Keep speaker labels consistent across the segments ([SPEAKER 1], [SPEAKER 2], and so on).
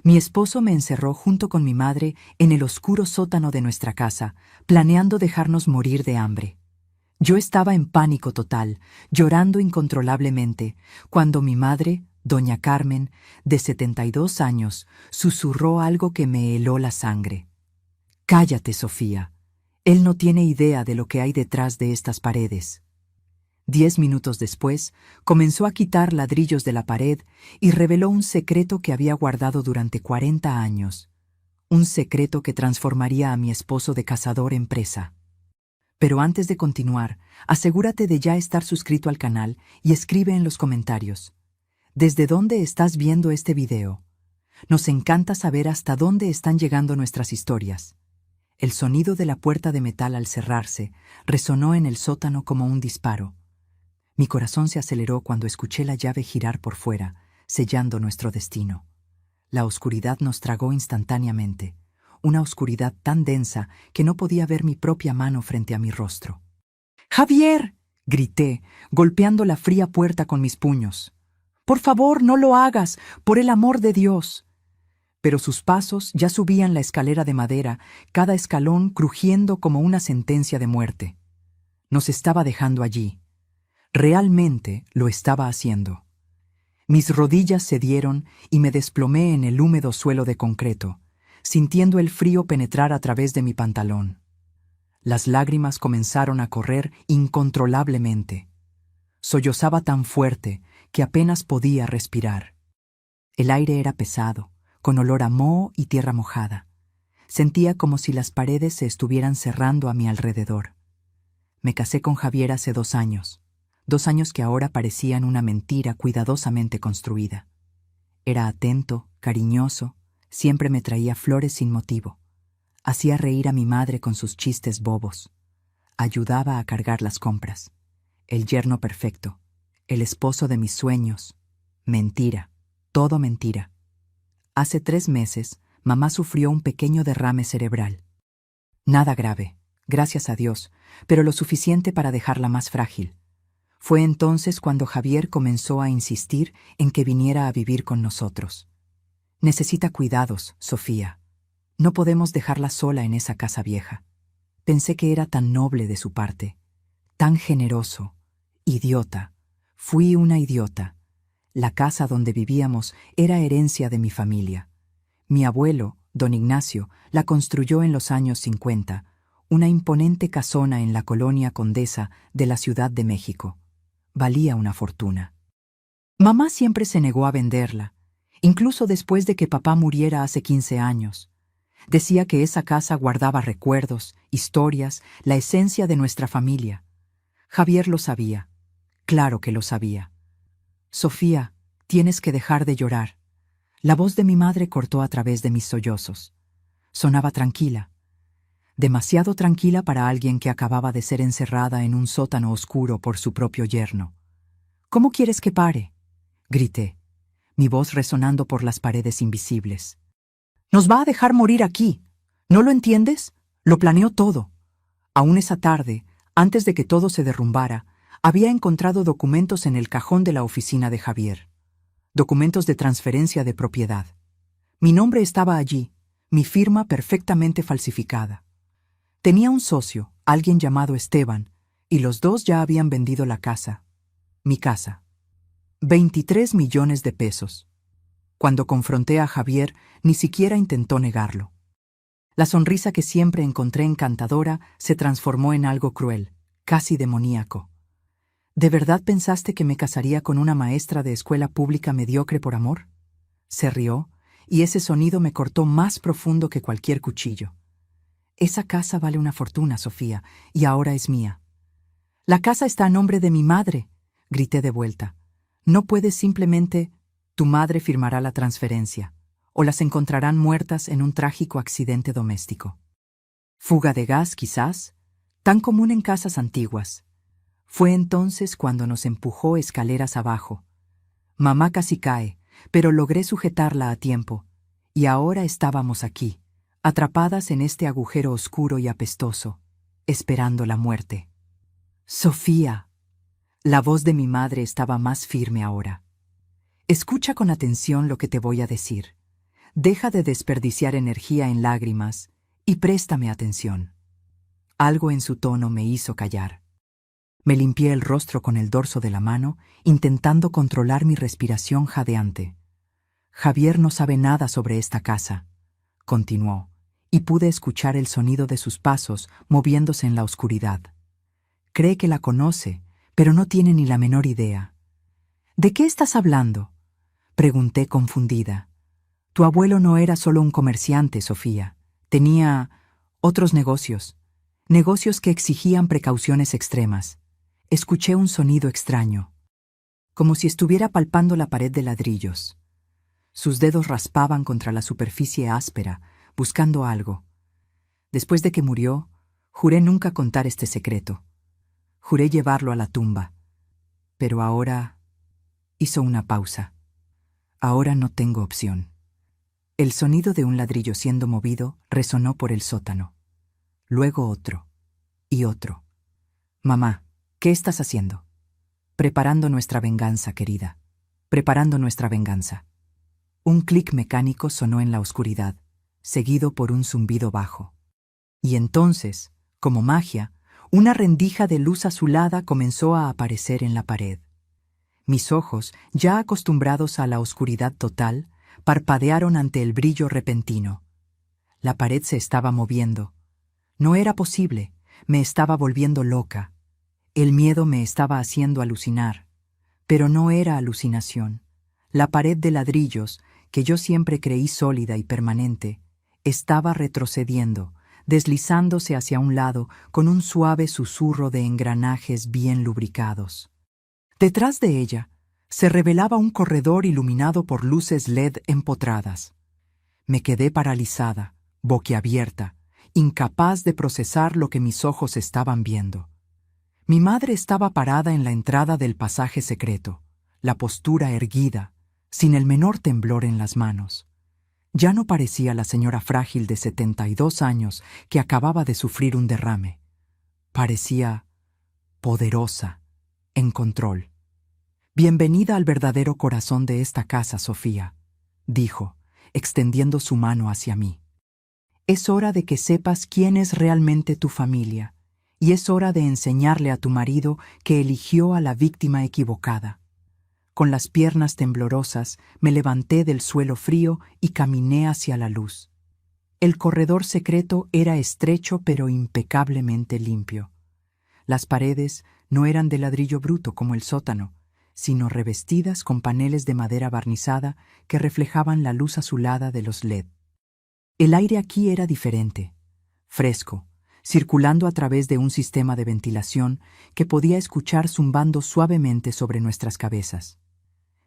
[SPEAKER 1] Mi esposo me encerró junto con mi madre en el oscuro sótano de nuestra casa, planeando dejarnos morir de hambre. Yo estaba en pánico total, llorando incontrolablemente, cuando mi madre, doña Carmen, de 72 años, susurró algo que me heló la sangre. «Cállate, Sofía. Él no tiene idea de lo que hay detrás de estas paredes». 10 minutos después, comenzó a quitar ladrillos de la pared y reveló un secreto que había guardado durante 40 años. Un secreto que transformaría a mi esposo de cazador en presa. Pero antes de continuar, asegúrate de ya estar suscrito al canal y escribe en los comentarios: ¿desde dónde estás viendo este video? Nos encanta saber hasta dónde están llegando nuestras historias. El sonido de la puerta de metal al cerrarse resonó en el sótano como un disparo. Mi corazón se aceleró cuando escuché la llave girar por fuera, sellando nuestro destino. La oscuridad nos tragó instantáneamente, una oscuridad tan densa que no podía ver mi propia mano frente a mi rostro. «¡Javier!», grité, golpeando la fría puerta con mis puños. «¡Por favor, no lo hagas! ¡Por el amor de Dios!». Pero sus pasos ya subían la escalera de madera, cada escalón crujiendo como una sentencia de muerte. Nos estaba dejando allí. Realmente lo estaba haciendo. Mis rodillas cedieron y me desplomé en el húmedo suelo de concreto, sintiendo el frío penetrar a través de mi pantalón. Las lágrimas comenzaron a correr incontrolablemente. Sollozaba tan fuerte que apenas podía respirar. El aire era pesado, con olor a moho y tierra mojada. Sentía como si las paredes se estuvieran cerrando a mi alrededor. Me casé con Javier hace 2 años. 2 años que ahora parecían una mentira cuidadosamente construida. Era atento, cariñoso, siempre me traía flores sin motivo. Hacía reír a mi madre con sus chistes bobos. Ayudaba a cargar las compras. El yerno perfecto, el esposo de mis sueños. Mentira, todo mentira. Hace 3 meses, mamá sufrió un pequeño derrame cerebral. Nada grave, gracias a Dios, pero lo suficiente para dejarla más frágil. Fue entonces cuando Javier comenzó a insistir en que viniera a vivir con nosotros. «Necesita cuidados, Sofía. No podemos dejarla sola en esa casa vieja». Pensé que era tan noble de su parte, tan generoso. Idiota. Fui una idiota. La casa donde vivíamos era herencia de mi familia. Mi abuelo, don Ignacio, la construyó en los años 50, una imponente casona en la colonia Condesa de la Ciudad de México. Valía una fortuna. Mamá siempre se negó a venderla, incluso después de que papá muriera hace 15 años. Decía que esa casa guardaba recuerdos, historias, la esencia de nuestra familia. Javier lo sabía. Claro que lo sabía. «Sofía, tienes que dejar de llorar». La voz de mi madre cortó a través de mis sollozos. Sonaba tranquila. Demasiado tranquila para alguien que acababa de ser encerrada en un sótano oscuro por su propio yerno. «¿Cómo quieres que pare?», grité, mi voz resonando por las paredes invisibles. «Nos va a dejar morir aquí. ¿No lo entiendes? Lo planeó todo». Aún esa tarde, antes de que todo se derrumbara, había encontrado documentos en el cajón de la oficina de Javier. Documentos de transferencia de propiedad. Mi nombre estaba allí, mi firma perfectamente falsificada. Tenía un socio, alguien llamado Esteban, y los dos ya habían vendido la casa. Mi casa. 23 millones de pesos. Cuando confronté a Javier, ni siquiera intentó negarlo. La sonrisa que siempre encontré encantadora se transformó en algo cruel, casi demoníaco. ¿De verdad pensaste que me casaría con una maestra de escuela pública mediocre por amor? Se rió, y ese sonido me cortó más profundo que cualquier cuchillo. «Esa casa vale una fortuna, Sofía, y ahora es mía». «La casa está a nombre de mi madre», grité de vuelta. «No puedes simplemente...». «Tu madre firmará la transferencia, o las encontrarán muertas en un trágico accidente doméstico». «Fuga de gas, quizás, tan común en casas antiguas». Fue entonces cuando nos empujó escaleras abajo. Mamá casi cae, pero logré sujetarla a tiempo, y ahora estábamos aquí, atrapadas en este agujero oscuro y apestoso, esperando la muerte. «Sofía». La voz de mi madre estaba más firme ahora. «Escucha con atención lo que te voy a decir. deja de desperdiciar energía en lágrimas y préstame atención. Algo en su tono me hizo callar. Me limpié el rostro con el dorso de la mano, intentando controlar mi respiración jadeante. Javier no sabe nada sobre esta casa, continuó, y pude escuchar el sonido de sus pasos moviéndose en la oscuridad. Cree que la conoce, pero no tiene ni la menor idea. ¿De qué estás hablando?, pregunté confundida. Tu abuelo no era solo un comerciante, Sofía. Tenía otros negocios. Negocios que exigían precauciones extremas. Escuché un sonido extraño, como si estuviera palpando la pared de ladrillos. Sus dedos raspaban contra la superficie áspera, buscando algo. Después de que murió, juré nunca contar este secreto. Juré llevarlo a la tumba. Pero ahora... Hizo una pausa. Ahora no tengo opción. El sonido de un ladrillo siendo movido resonó por el sótano. Luego otro. Y otro. Mamá, ¿qué estás haciendo? Preparando nuestra venganza, querida. Preparando nuestra venganza. Un clic mecánico sonó en la oscuridad, seguido por un zumbido bajo. Y entonces, como magia, una rendija de luz azulada comenzó a aparecer en la pared. Mis ojos, ya acostumbrados a la oscuridad total, parpadearon ante el brillo repentino. La pared se estaba moviendo. No era posible, me estaba volviendo loca. El miedo me estaba haciendo alucinar. Pero no era alucinación. La pared de ladrillos, que yo siempre creí sólida y permanente, estaba retrocediendo, deslizándose hacia un lado con un suave susurro de engranajes bien lubricados. Detrás de ella se revelaba un corredor iluminado por luces LED empotradas. Me quedé paralizada, boquiabierta, incapaz de procesar lo que mis ojos estaban viendo. Mi madre estaba parada en la entrada del pasaje secreto, la postura erguida, sin el menor temblor en las manos. Ya no parecía la señora frágil de 72 años que acababa de sufrir un derrame. Parecía poderosa, en control. «Bienvenida al verdadero corazón de esta casa, Sofía», dijo, extendiendo su mano hacia mí. «Es hora de que sepas quién es realmente tu familia, y es hora de enseñarle a tu marido que eligió a la víctima equivocada». Con las piernas temblorosas, me levanté del suelo frío y caminé hacia la luz. El corredor secreto era estrecho pero impecablemente limpio. Las paredes no eran de ladrillo bruto como el sótano, sino revestidas con paneles de madera barnizada que reflejaban la luz azulada de los LED. El aire aquí era diferente, fresco, circulando a través de un sistema de ventilación que podía escuchar zumbando suavemente sobre nuestras cabezas.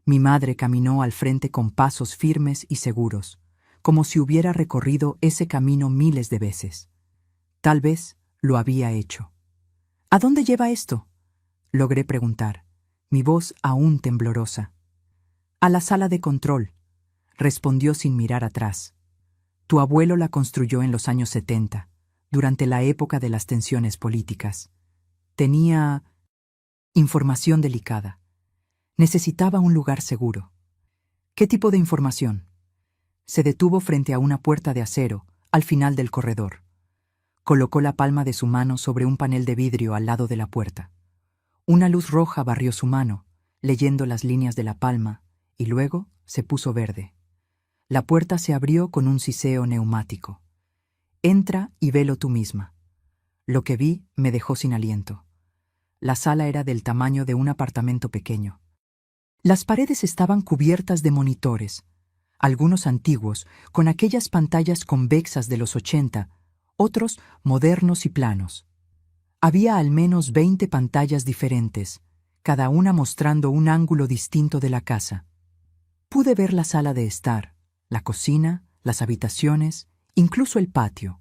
[SPEAKER 1] Mi madre caminó al frente con pasos firmes y seguros, como si hubiera recorrido ese camino miles de veces. Tal vez lo había hecho. «¿A dónde lleva esto?», logré preguntar, mi voz aún temblorosa. «A la sala de control», respondió sin mirar atrás. «Tu abuelo la construyó en los años 70, durante la época de las tensiones políticas. Tenía información delicada. Necesitaba un lugar seguro». «¿Qué tipo de información?». Se detuvo frente a una puerta de acero, al final del corredor. Colocó la palma de su mano sobre un panel de vidrio al lado de la puerta. Una luz roja barrió su mano, leyendo las líneas de la palma, y luego se puso verde. La puerta se abrió con un siseo neumático. «Entra y velo tú misma». Lo que vi me dejó sin aliento. La sala era del tamaño de un apartamento pequeño. Las paredes estaban cubiertas de monitores, algunos antiguos, con aquellas pantallas convexas de los 80, otros modernos y planos. Había al menos 20 pantallas diferentes, cada una mostrando un ángulo distinto de la casa. Pude ver la sala de estar, la cocina, las habitaciones, incluso el patio.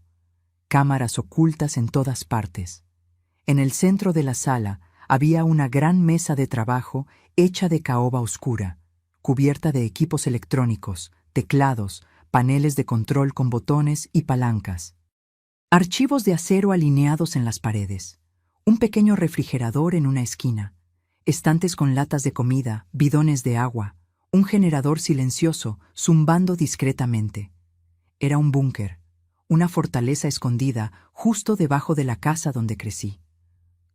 [SPEAKER 1] Cámaras ocultas en todas partes. En el centro de la sala había una gran mesa de trabajo hecha de caoba oscura, cubierta de equipos electrónicos, teclados, paneles de control con botones y palancas. Archivos de acero alineados en las paredes. Un pequeño refrigerador en una esquina. Estantes con latas de comida, bidones de agua. Un generador silencioso, zumbando discretamente. Era un búnker, una fortaleza escondida justo debajo de la casa donde crecí.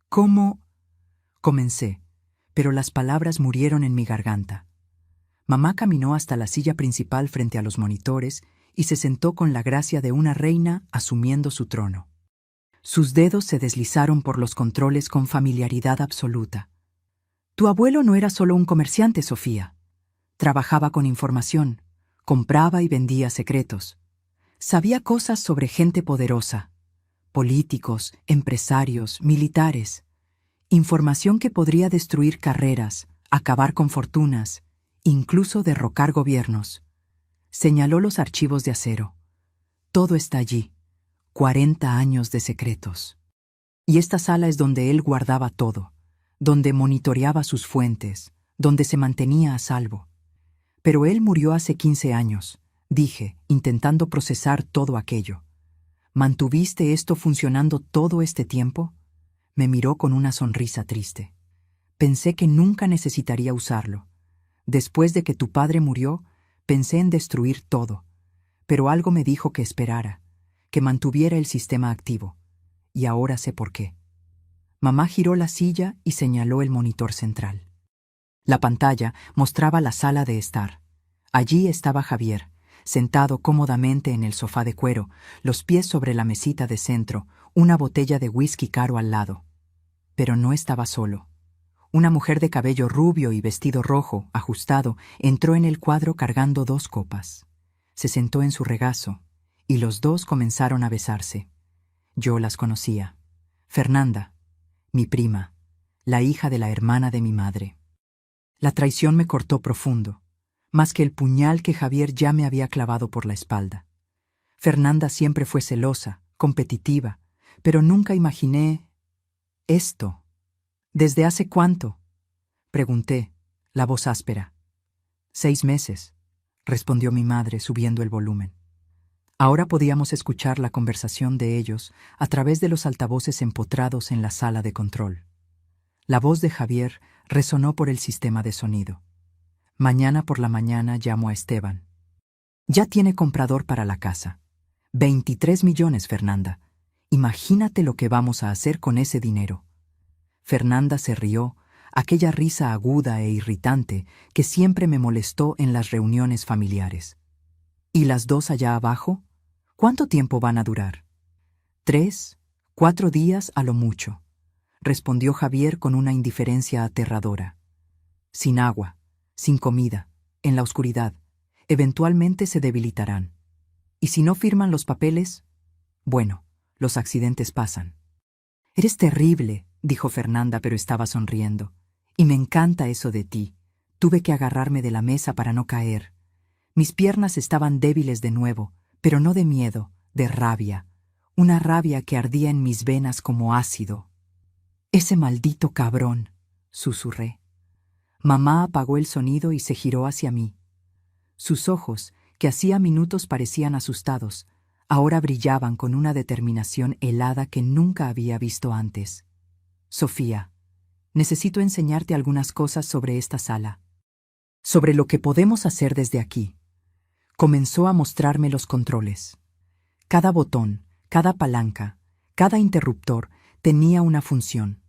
[SPEAKER 1] ¿Cómo? Comencé, pero las palabras murieron en mi garganta. Mamá caminó hasta la silla principal frente a los monitores y se sentó con la gracia de una reina asumiendo su trono. Sus dedos se deslizaron por los controles con familiaridad absoluta. Tu abuelo no era solo un comerciante, Sofía. Trabajaba con información, compraba y vendía secretos. Sabía cosas sobre gente poderosa, políticos, empresarios, militares. Información que podría destruir carreras, acabar con fortunas, incluso derrocar gobiernos. Señaló los archivos de acero. Todo está allí. 40 años de secretos. Y esta sala es donde él guardaba todo, donde monitoreaba sus fuentes, donde se mantenía a salvo. Pero él murió hace 15 años, dije, intentando procesar todo aquello. ¿Mantuviste esto funcionando todo este tiempo? Me miró con una sonrisa triste. Pensé que nunca necesitaría usarlo. Después de que tu padre murió, pensé en destruir todo. Pero algo me dijo que esperara, que mantuviera el sistema activo. Y ahora sé por qué. Mamá giró la silla y señaló el monitor central. La pantalla mostraba la sala de estar. Allí estaba Javier, sentado cómodamente en el sofá de cuero, los pies sobre la mesita de centro, una botella de whisky caro al lado. Pero no estaba solo. Una mujer de cabello rubio y vestido rojo, ajustado, entró en el cuadro cargando 2 copas. Se sentó en su regazo, y los dos comenzaron a besarse. Yo las conocía. Fernanda, mi prima, la hija de la hermana de mi madre. La traición me cortó profundo, más que el puñal que Javier ya me había clavado por la espalda. Fernanda siempre fue celosa, competitiva, pero nunca imaginé esto. ¿Desde hace cuánto? Pregunté, la voz áspera. 6 meses, respondió mi madre subiendo el volumen. Ahora podíamos escuchar la conversación de ellos a través de los altavoces empotrados en la sala de control. La voz de Javier resonó por el sistema de sonido. Mañana por la mañana llamo a Esteban. Ya tiene comprador para la casa. 23 millones, Fernanda. Imagínate lo que vamos a hacer con ese dinero. Fernanda se rió, aquella risa aguda e irritante que siempre me molestó en las reuniones familiares. ¿Y las dos allá abajo? ¿Cuánto tiempo van a durar? 3, 4 días a lo mucho, respondió Javier con una indiferencia aterradora. Sin agua, sin comida, en la oscuridad, eventualmente se debilitarán. ¿Y si no firman los papeles? Bueno, los accidentes pasan. Eres terrible, dijo Fernanda, pero estaba sonriendo. Y me encanta eso de ti. Tuve que agarrarme de la mesa para no caer. Mis piernas estaban débiles de nuevo, pero no de miedo, de rabia. Una rabia que ardía en mis venas como ácido. Ese maldito cabrón, susurré. Mamá apagó el sonido y se giró hacia mí. Sus ojos, que hacía minutos parecían asustados, ahora brillaban con una determinación helada que nunca había visto antes. Sofía, necesito enseñarte algunas cosas sobre esta sala. Sobre lo que podemos hacer desde aquí. Comenzó a mostrarme los controles. Cada botón, cada palanca, cada interruptor tenía una función.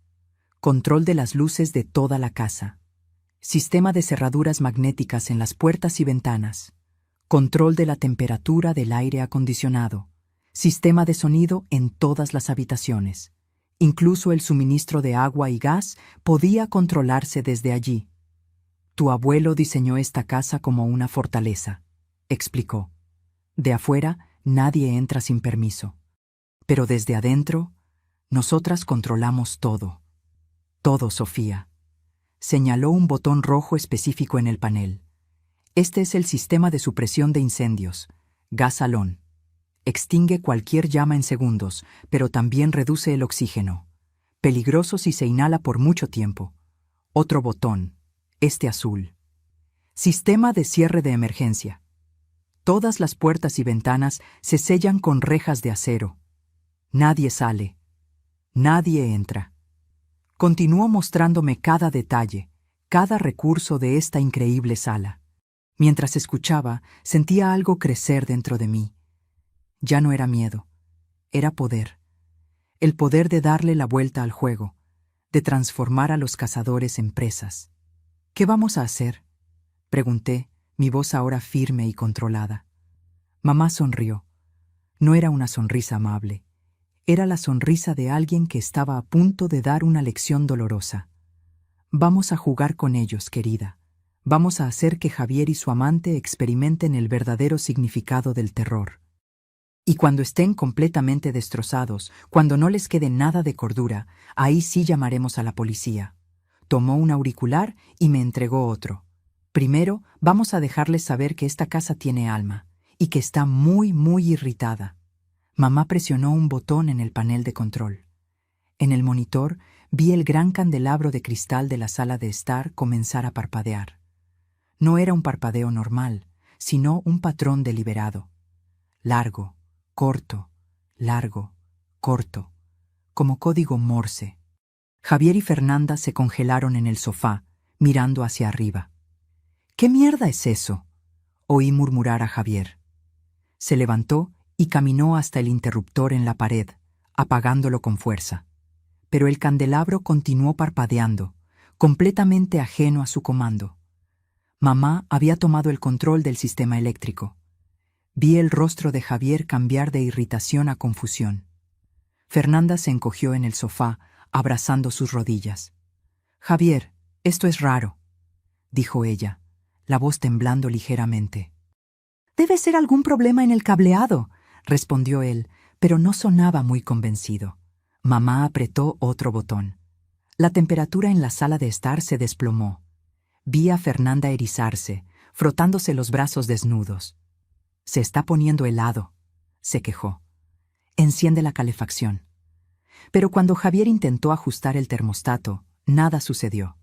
[SPEAKER 1] Control de las luces de toda la casa. Sistema de cerraduras magnéticas en las puertas y ventanas. Control de la temperatura del aire acondicionado. Sistema de sonido en todas las habitaciones. Incluso el suministro de agua y gas podía controlarse desde allí. Tu abuelo diseñó esta casa como una fortaleza, explicó. De afuera, nadie entra sin permiso. Pero desde adentro, nosotras controlamos todo. Todo, Sofía. Señaló un botón rojo específico en el panel. Este es el sistema de supresión de incendios. Gas salón. Extingue cualquier llama en segundos, pero también reduce el oxígeno. Peligroso si se inhala por mucho tiempo. Otro botón. Este azul. Sistema de cierre de emergencia. Todas las puertas y ventanas se sellan con rejas de acero. Nadie sale. Nadie entra. Continuó mostrándome cada detalle, cada recurso de esta increíble sala. Mientras escuchaba, sentía algo crecer dentro de mí. Ya no era miedo, era poder. El poder de darle la vuelta al juego, de transformar a los cazadores en presas. ¿Qué vamos a hacer?, pregunté, mi voz ahora firme y controlada. Mamá sonrió. No era una sonrisa amable. Era la sonrisa de alguien que estaba a punto de dar una lección dolorosa. Vamos a jugar con ellos, querida. Vamos a hacer que Javier y su amante experimenten el verdadero significado del terror. Y cuando estén completamente destrozados, cuando no les quede nada de cordura, ahí sí llamaremos a la policía. Tomó un auricular y me entregó otro. Primero, vamos a dejarles saber que esta casa tiene alma y que está muy, muy irritada. Mamá presionó un botón en el panel de control. En el monitor vi el gran candelabro de cristal de la sala de estar comenzar a parpadear. No era un parpadeo normal, sino un patrón deliberado. Largo, corto, largo, corto, como código Morse. Javier y Fernanda se congelaron en el sofá, mirando hacia arriba. ¿Qué mierda es eso?, oí murmurar a Javier. Se levantó y caminó hasta el interruptor en la pared, apagándolo con fuerza. Pero el candelabro continuó parpadeando, completamente ajeno a su comando. Mamá había tomado el control del sistema eléctrico. Vi el rostro de Javier cambiar de irritación a confusión. Fernanda se encogió en el sofá, abrazando sus rodillas. «Javier, esto es raro», dijo ella, la voz temblando ligeramente. «Debe ser algún problema en el cableado», respondió él, pero no sonaba muy convencido. Mamá apretó otro botón. La temperatura en la sala de estar se desplomó. Vi a Fernanda erizarse, frotándose los brazos desnudos. «Se está poniendo helado», se quejó. «Enciende la calefacción». Pero cuando Javier intentó ajustar el termostato, nada sucedió.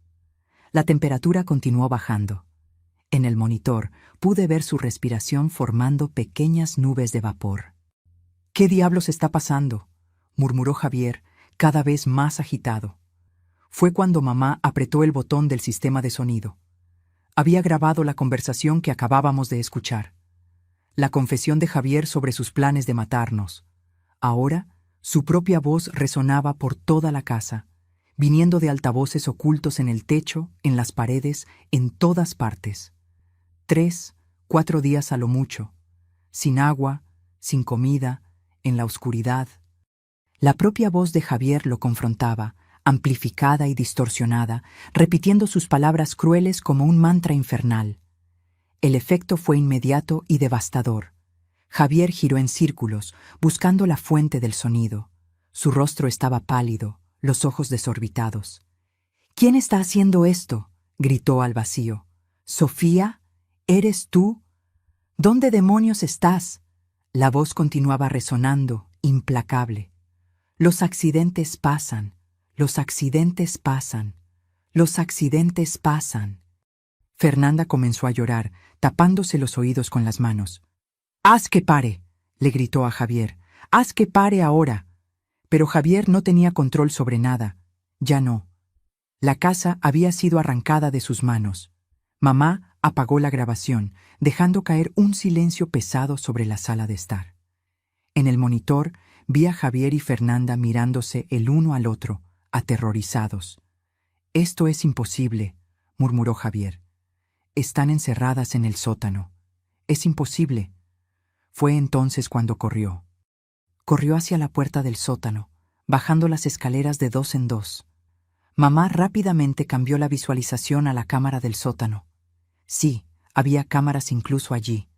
[SPEAKER 1] La temperatura continuó bajando. En el monitor pude ver su respiración formando pequeñas nubes de vapor. «¿Qué diablos está pasando?», murmuró Javier, cada vez más agitado. Fue cuando mamá apretó el botón del sistema de sonido. Había grabado la conversación que acabábamos de escuchar. La confesión de Javier sobre sus planes de matarnos. Ahora, su propia voz resonaba por toda la casa, viniendo de altavoces ocultos en el techo, en las paredes, en todas partes. 3, 4 días a lo mucho, sin agua, sin comida, en la oscuridad. La propia voz de Javier lo confrontaba, amplificada y distorsionada, repitiendo sus palabras crueles como un mantra infernal. El efecto fue inmediato y devastador. Javier giró en círculos, buscando la fuente del sonido. Su rostro estaba pálido, los ojos desorbitados. «¿Quién está haciendo esto?», gritó al vacío. «¿Sofía? ¿Eres tú? ¿Dónde demonios estás?». La voz continuaba resonando, implacable. «Los accidentes pasan, los accidentes pasan, los accidentes pasan». Fernanda comenzó a llorar, tapándose los oídos con las manos. «¡Haz que pare!», le gritó a Javier. «¡Haz que pare ahora!». Pero Javier no tenía control sobre nada. Ya no. La casa había sido arrancada de sus manos. Mamá apagó la grabación, dejando caer un silencio pesado sobre la sala de estar. En el monitor vi a Javier y Fernanda mirándose el uno al otro, aterrorizados. «Esto es imposible», murmuró Javier. «Están encerradas en el sótano. Es imposible». Fue entonces cuando corrió. Corrió hacia la puerta del sótano, bajando las escaleras de 2 en 2. Mamá rápidamente cambió la visualización a la cámara del sótano. Sí, había cámaras incluso allí.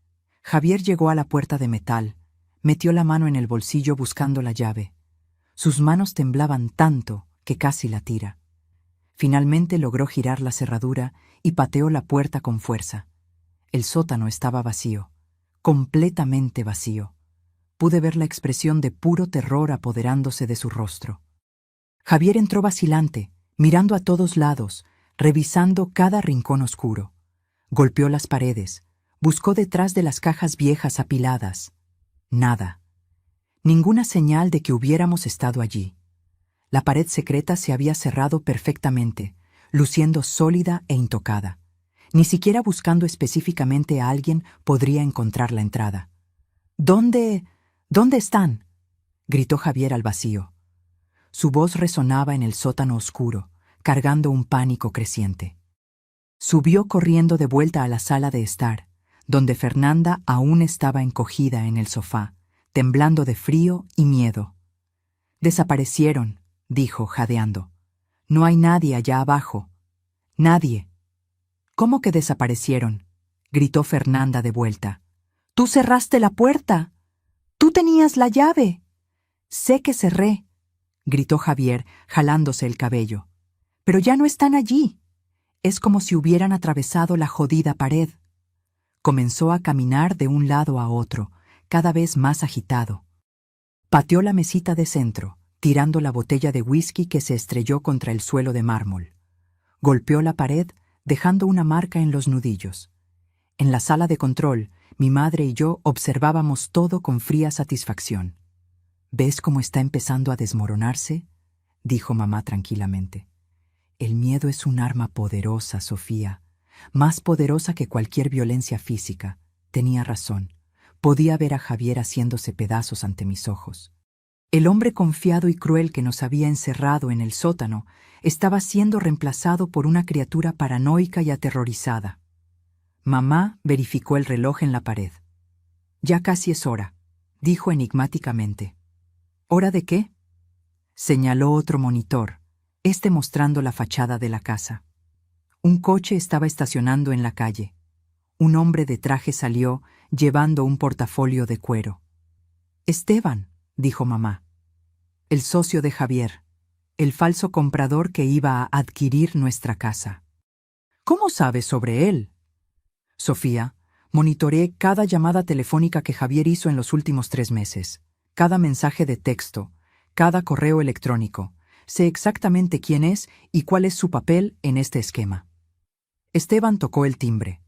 [SPEAKER 1] Javier llegó a la puerta de metal, metió la mano en el bolsillo buscando la llave. Sus manos temblaban tanto que casi la tira. Finalmente logró girar la cerradura y pateó la puerta con fuerza. El sótano estaba vacío, completamente vacío. Pude ver la expresión de puro terror apoderándose de su rostro. Javier entró vacilante, mirando a todos lados, revisando cada rincón oscuro. Golpeó las paredes, buscó detrás de las cajas viejas apiladas. Nada. Ninguna señal de que hubiéramos estado allí. La pared secreta se había cerrado perfectamente, luciendo sólida e intocada. Ni siquiera buscando específicamente a alguien podría encontrar la entrada. ¿Dónde están?, gritó Javier al vacío. Su voz resonaba en el sótano oscuro, cargando un pánico creciente. Subió corriendo de vuelta a la sala de estar, donde Fernanda aún estaba encogida en el sofá, temblando de frío y miedo. «Desaparecieron», dijo, jadeando. «No hay nadie allá abajo. Nadie». «¿Cómo que desaparecieron?», gritó Fernanda de vuelta. «Tú cerraste la puerta. Tú tenías la llave». «Sé que cerré», gritó Javier, jalándose el cabello. «Pero ya no están allí. Es como si hubieran atravesado la jodida pared». Comenzó a caminar de un lado a otro, cada vez más agitado. Pateó la mesita de centro, tirando la botella de whisky que se estrelló contra el suelo de mármol. Golpeó la pared, dejando una marca en los nudillos. En la sala de control, mi madre y yo observábamos todo con fría satisfacción. «¿Ves cómo está empezando a desmoronarse?», dijo mamá tranquilamente. «El miedo es un arma poderosa, Sofía, más poderosa que cualquier violencia física». Tenía razón. Podía ver a Javier haciéndose pedazos ante mis ojos. El hombre confiado y cruel que nos había encerrado en el sótano estaba siendo reemplazado por una criatura paranoica y aterrorizada. Mamá verificó el reloj en la pared. «Ya casi es hora», dijo enigmáticamente. «¿Hora de qué?», señaló otro monitor, mostrando la fachada de la casa. Un coche estaba estacionando en la calle. Un hombre de traje salió, llevando un portafolio de cuero. «Esteban», dijo mamá. «El socio de Javier, el falso comprador que iba a adquirir nuestra casa». «¿Cómo sabes sobre él?». «Sofía, monitoreé cada llamada telefónica que Javier hizo en los últimos 3 meses, cada mensaje de texto, cada correo electrónico. Sé exactamente quién es y cuál es su papel en este esquema». Esteban tocó el timbre.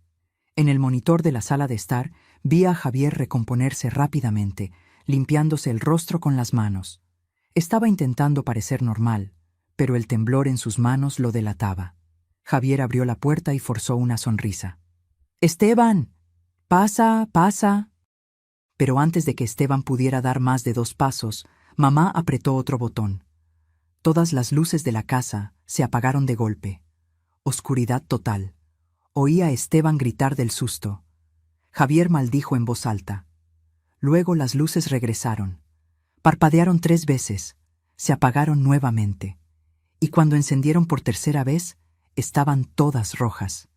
[SPEAKER 1] En el monitor de la sala de estar vi a Javier recomponerse rápidamente, limpiándose el rostro con las manos. Estaba intentando parecer normal, pero el temblor en sus manos lo delataba. Javier abrió la puerta y forzó una sonrisa. «Esteban, pasa, pasa». Pero antes de que Esteban pudiera dar más de 2 pasos, mamá apretó otro botón. Todas las luces de la casa se apagaron de golpe. Oscuridad total. Oí a Esteban gritar del susto. Javier maldijo en voz alta. Luego las luces regresaron. Parpadearon 3 veces, se apagaron nuevamente. Y cuando encendieron por tercera vez, estaban todas rojas.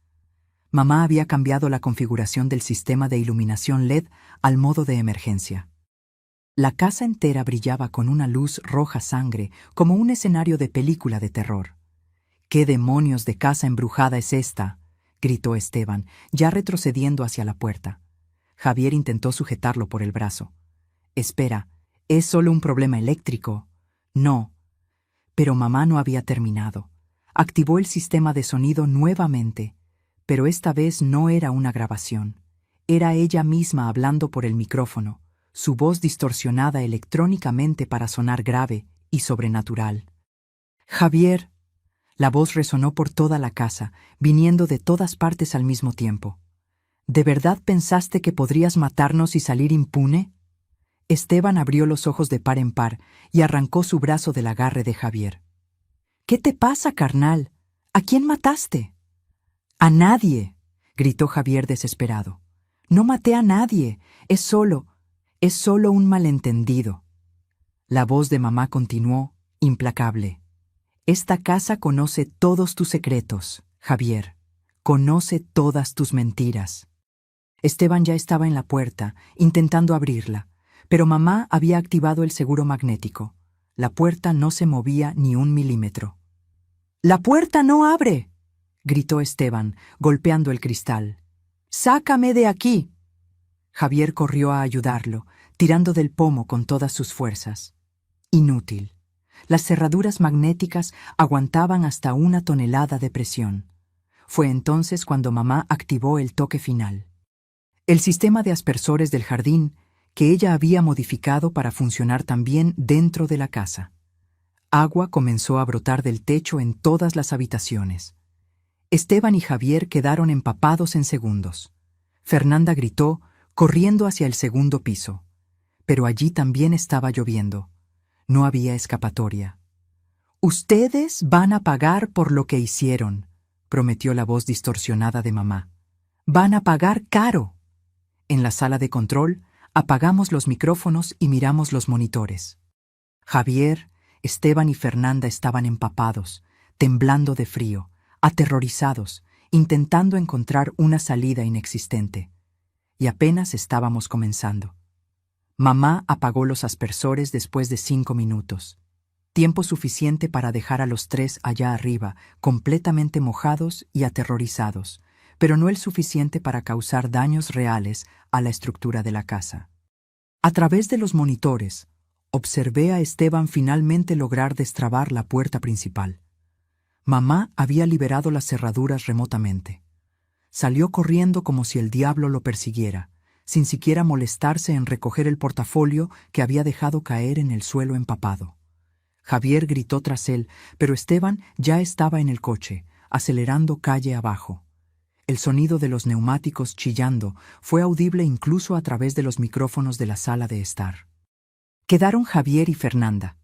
[SPEAKER 1] Mamá había cambiado la configuración del sistema de iluminación LED al modo de emergencia. La casa entera brillaba con una luz roja sangre, como un escenario de película de terror. «¿Qué demonios de casa embrujada es esta?», gritó Esteban, ya retrocediendo hacia la puerta. Javier intentó sujetarlo por el brazo. «Espera, ¿es solo un problema eléctrico?». «No». Pero mamá no había terminado. Activó el sistema de sonido nuevamente, pero esta vez no era una grabación. Era ella misma hablando por el micrófono, su voz distorsionada electrónicamente para sonar grave y sobrenatural. «Javier». La voz resonó por toda la casa, viniendo de todas partes al mismo tiempo. «¿De verdad pensaste que podrías matarnos y salir impune?». Esteban abrió los ojos de par en par y arrancó su brazo del agarre de Javier. «¿Qué te pasa, carnal? ¿A quién mataste?». «A nadie», gritó Javier desesperado. «No maté a nadie, es solo un malentendido». La voz de mamá continuó, implacable. «Esta casa conoce todos tus secretos, Javier. Conoce todas tus mentiras». Esteban ya estaba en la puerta, intentando abrirla, pero mamá había activado el seguro magnético. La puerta no se movía ni 1 milímetro. «¡La puerta no abre!», gritó Esteban, golpeando el cristal. «¡Sácame de aquí!». Javier corrió a ayudarlo, tirando del pomo con todas sus fuerzas. Inútil. Las cerraduras magnéticas aguantaban hasta 1 tonelada de presión. Fue entonces cuando mamá activó el toque final. El sistema de aspersores del jardín, que ella había modificado para funcionar también dentro de la casa. Agua comenzó a brotar del techo en todas las habitaciones. Esteban y Javier quedaron empapados en segundos. Fernanda gritó, corriendo hacia el segundo piso. Pero allí también estaba lloviendo. No había escapatoria. «Ustedes van a pagar por lo que hicieron», prometió la voz distorsionada de mamá. «Van a pagar caro». En la sala de control, apagamos los micrófonos y miramos los monitores. Javier, Esteban y Fernanda estaban empapados, temblando de frío, aterrorizados, intentando encontrar una salida inexistente. Y apenas estábamos comenzando. Mamá apagó los aspersores después de 5 minutos. Tiempo suficiente para dejar a los 3 allá arriba, completamente mojados y aterrorizados, pero no el suficiente para causar daños reales a la estructura de la casa. A través de los monitores, observé a Esteban finalmente lograr destrabar la puerta principal. Mamá había liberado las cerraduras remotamente. Salió corriendo como si el diablo lo persiguiera, sin siquiera molestarse en recoger el portafolio que había dejado caer en el suelo empapado. Javier gritó tras él, pero Esteban ya estaba en el coche, acelerando calle abajo. El sonido de los neumáticos chillando fue audible incluso a través de los micrófonos de la sala de estar. Quedaron Javier y Fernanda.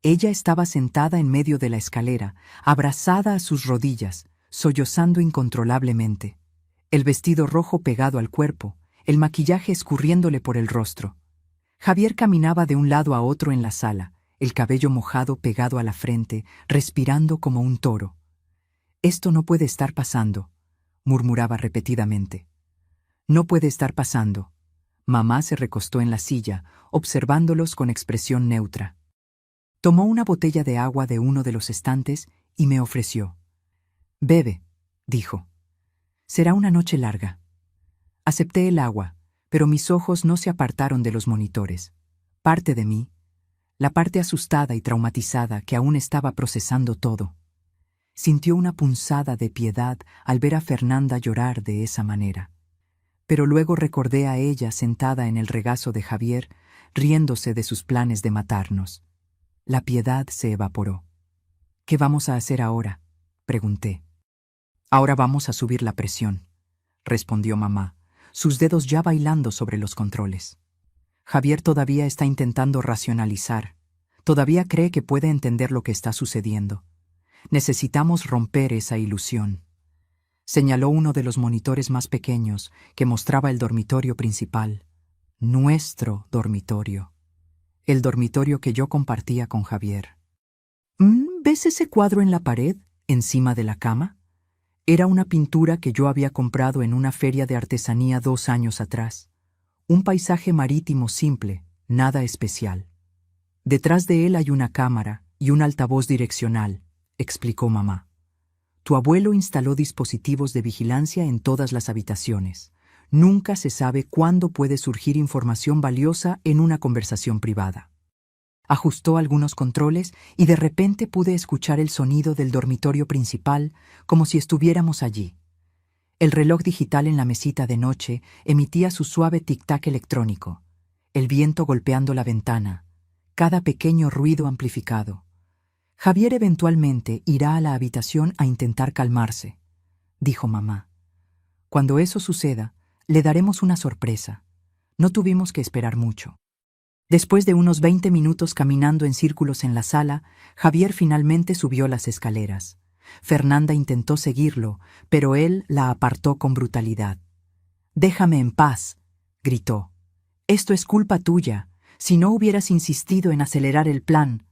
[SPEAKER 1] Ella estaba sentada en medio de la escalera, abrazada a sus rodillas, sollozando incontrolablemente. El vestido rojo pegado al cuerpo, el maquillaje escurriéndole por el rostro. Javier caminaba de un lado a otro en la sala, el cabello mojado pegado a la frente, respirando como un toro. «Esto no puede estar pasando», murmuraba repetidamente. «No puede estar pasando». Mamá se recostó en la silla, observándolos con expresión neutra. Tomó una botella de agua de uno de los estantes y me ofreció. «Bebe», dijo. «Será una noche larga». Acepté el agua, pero mis ojos no se apartaron de los monitores. Parte de mí, la parte asustada y traumatizada que aún estaba procesando todo, sintió una punzada de piedad al ver a Fernanda llorar de esa manera. Pero luego recordé a ella sentada en el regazo de Javier, riéndose de sus planes de matarnos. La piedad se evaporó. «¿Qué vamos a hacer ahora?», pregunté. «Ahora vamos a subir la presión», respondió mamá, sus dedos ya bailando sobre los controles. Javier todavía está intentando racionalizar. Todavía cree que puede entender lo que está sucediendo. Necesitamos romper esa ilusión. Señaló uno de los monitores más pequeños que mostraba el dormitorio principal. Nuestro dormitorio. El dormitorio que yo compartía con Javier. ¿Ves ese cuadro en la pared, encima de la cama? Era una pintura que yo había comprado en una feria de artesanía 2 años atrás. Un paisaje marítimo simple, nada especial. Detrás de él hay una cámara y un altavoz direccional, explicó mamá. Tu abuelo instaló dispositivos de vigilancia en todas las habitaciones. Nunca se sabe cuándo puede surgir información valiosa en una conversación privada. Ajustó algunos controles y de repente pude escuchar el sonido del dormitorio principal como si estuviéramos allí. El reloj digital en la mesita de noche emitía su suave tic-tac electrónico, el viento golpeando la ventana, cada pequeño ruido amplificado. Javier eventualmente irá a la habitación a intentar calmarse, dijo mamá. Cuando eso suceda, le daremos una sorpresa. No tuvimos que esperar mucho. Después de unos 20 minutos caminando en círculos en la sala, Javier finalmente subió las escaleras. Fernanda intentó seguirlo, pero él la apartó con brutalidad. «Déjame en paz», gritó. «Esto es culpa tuya. Si no hubieras insistido en acelerar el plan».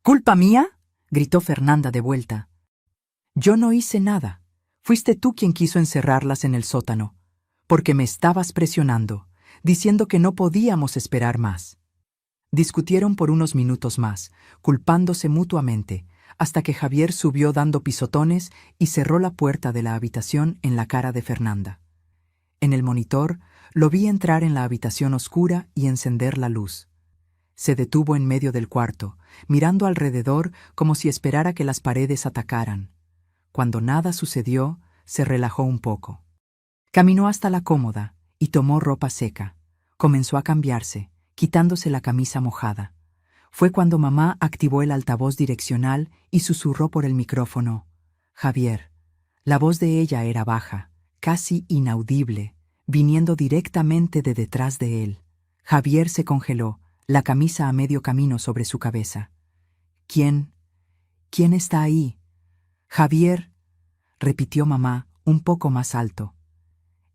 [SPEAKER 1] «¿Culpa mía?», gritó Fernanda de vuelta. «Yo no hice nada. Fuiste tú quien quiso encerrarlas en el sótano, porque me estabas presionando, diciendo que no podíamos esperar más». Discutieron por unos minutos más, culpándose mutuamente, hasta que Javier subió dando pisotones y cerró la puerta de la habitación en la cara de Fernanda. En el monitor, lo vi entrar en la habitación oscura y encender la luz. Se detuvo en medio del cuarto, mirando alrededor como si esperara que las paredes atacaran. Cuando nada sucedió, se relajó un poco. Caminó hasta la cómoda y tomó ropa seca. Comenzó a cambiarse, quitándose la camisa mojada. Fue cuando mamá activó el altavoz direccional y susurró por el micrófono. «Javier, La voz de ella era baja, casi inaudible, viniendo directamente de detrás de él. Javier se congeló, la camisa a medio camino sobre su cabeza. ¿Quién? ¿Quién está ahí? Javier, repitió mamá, un poco más alto.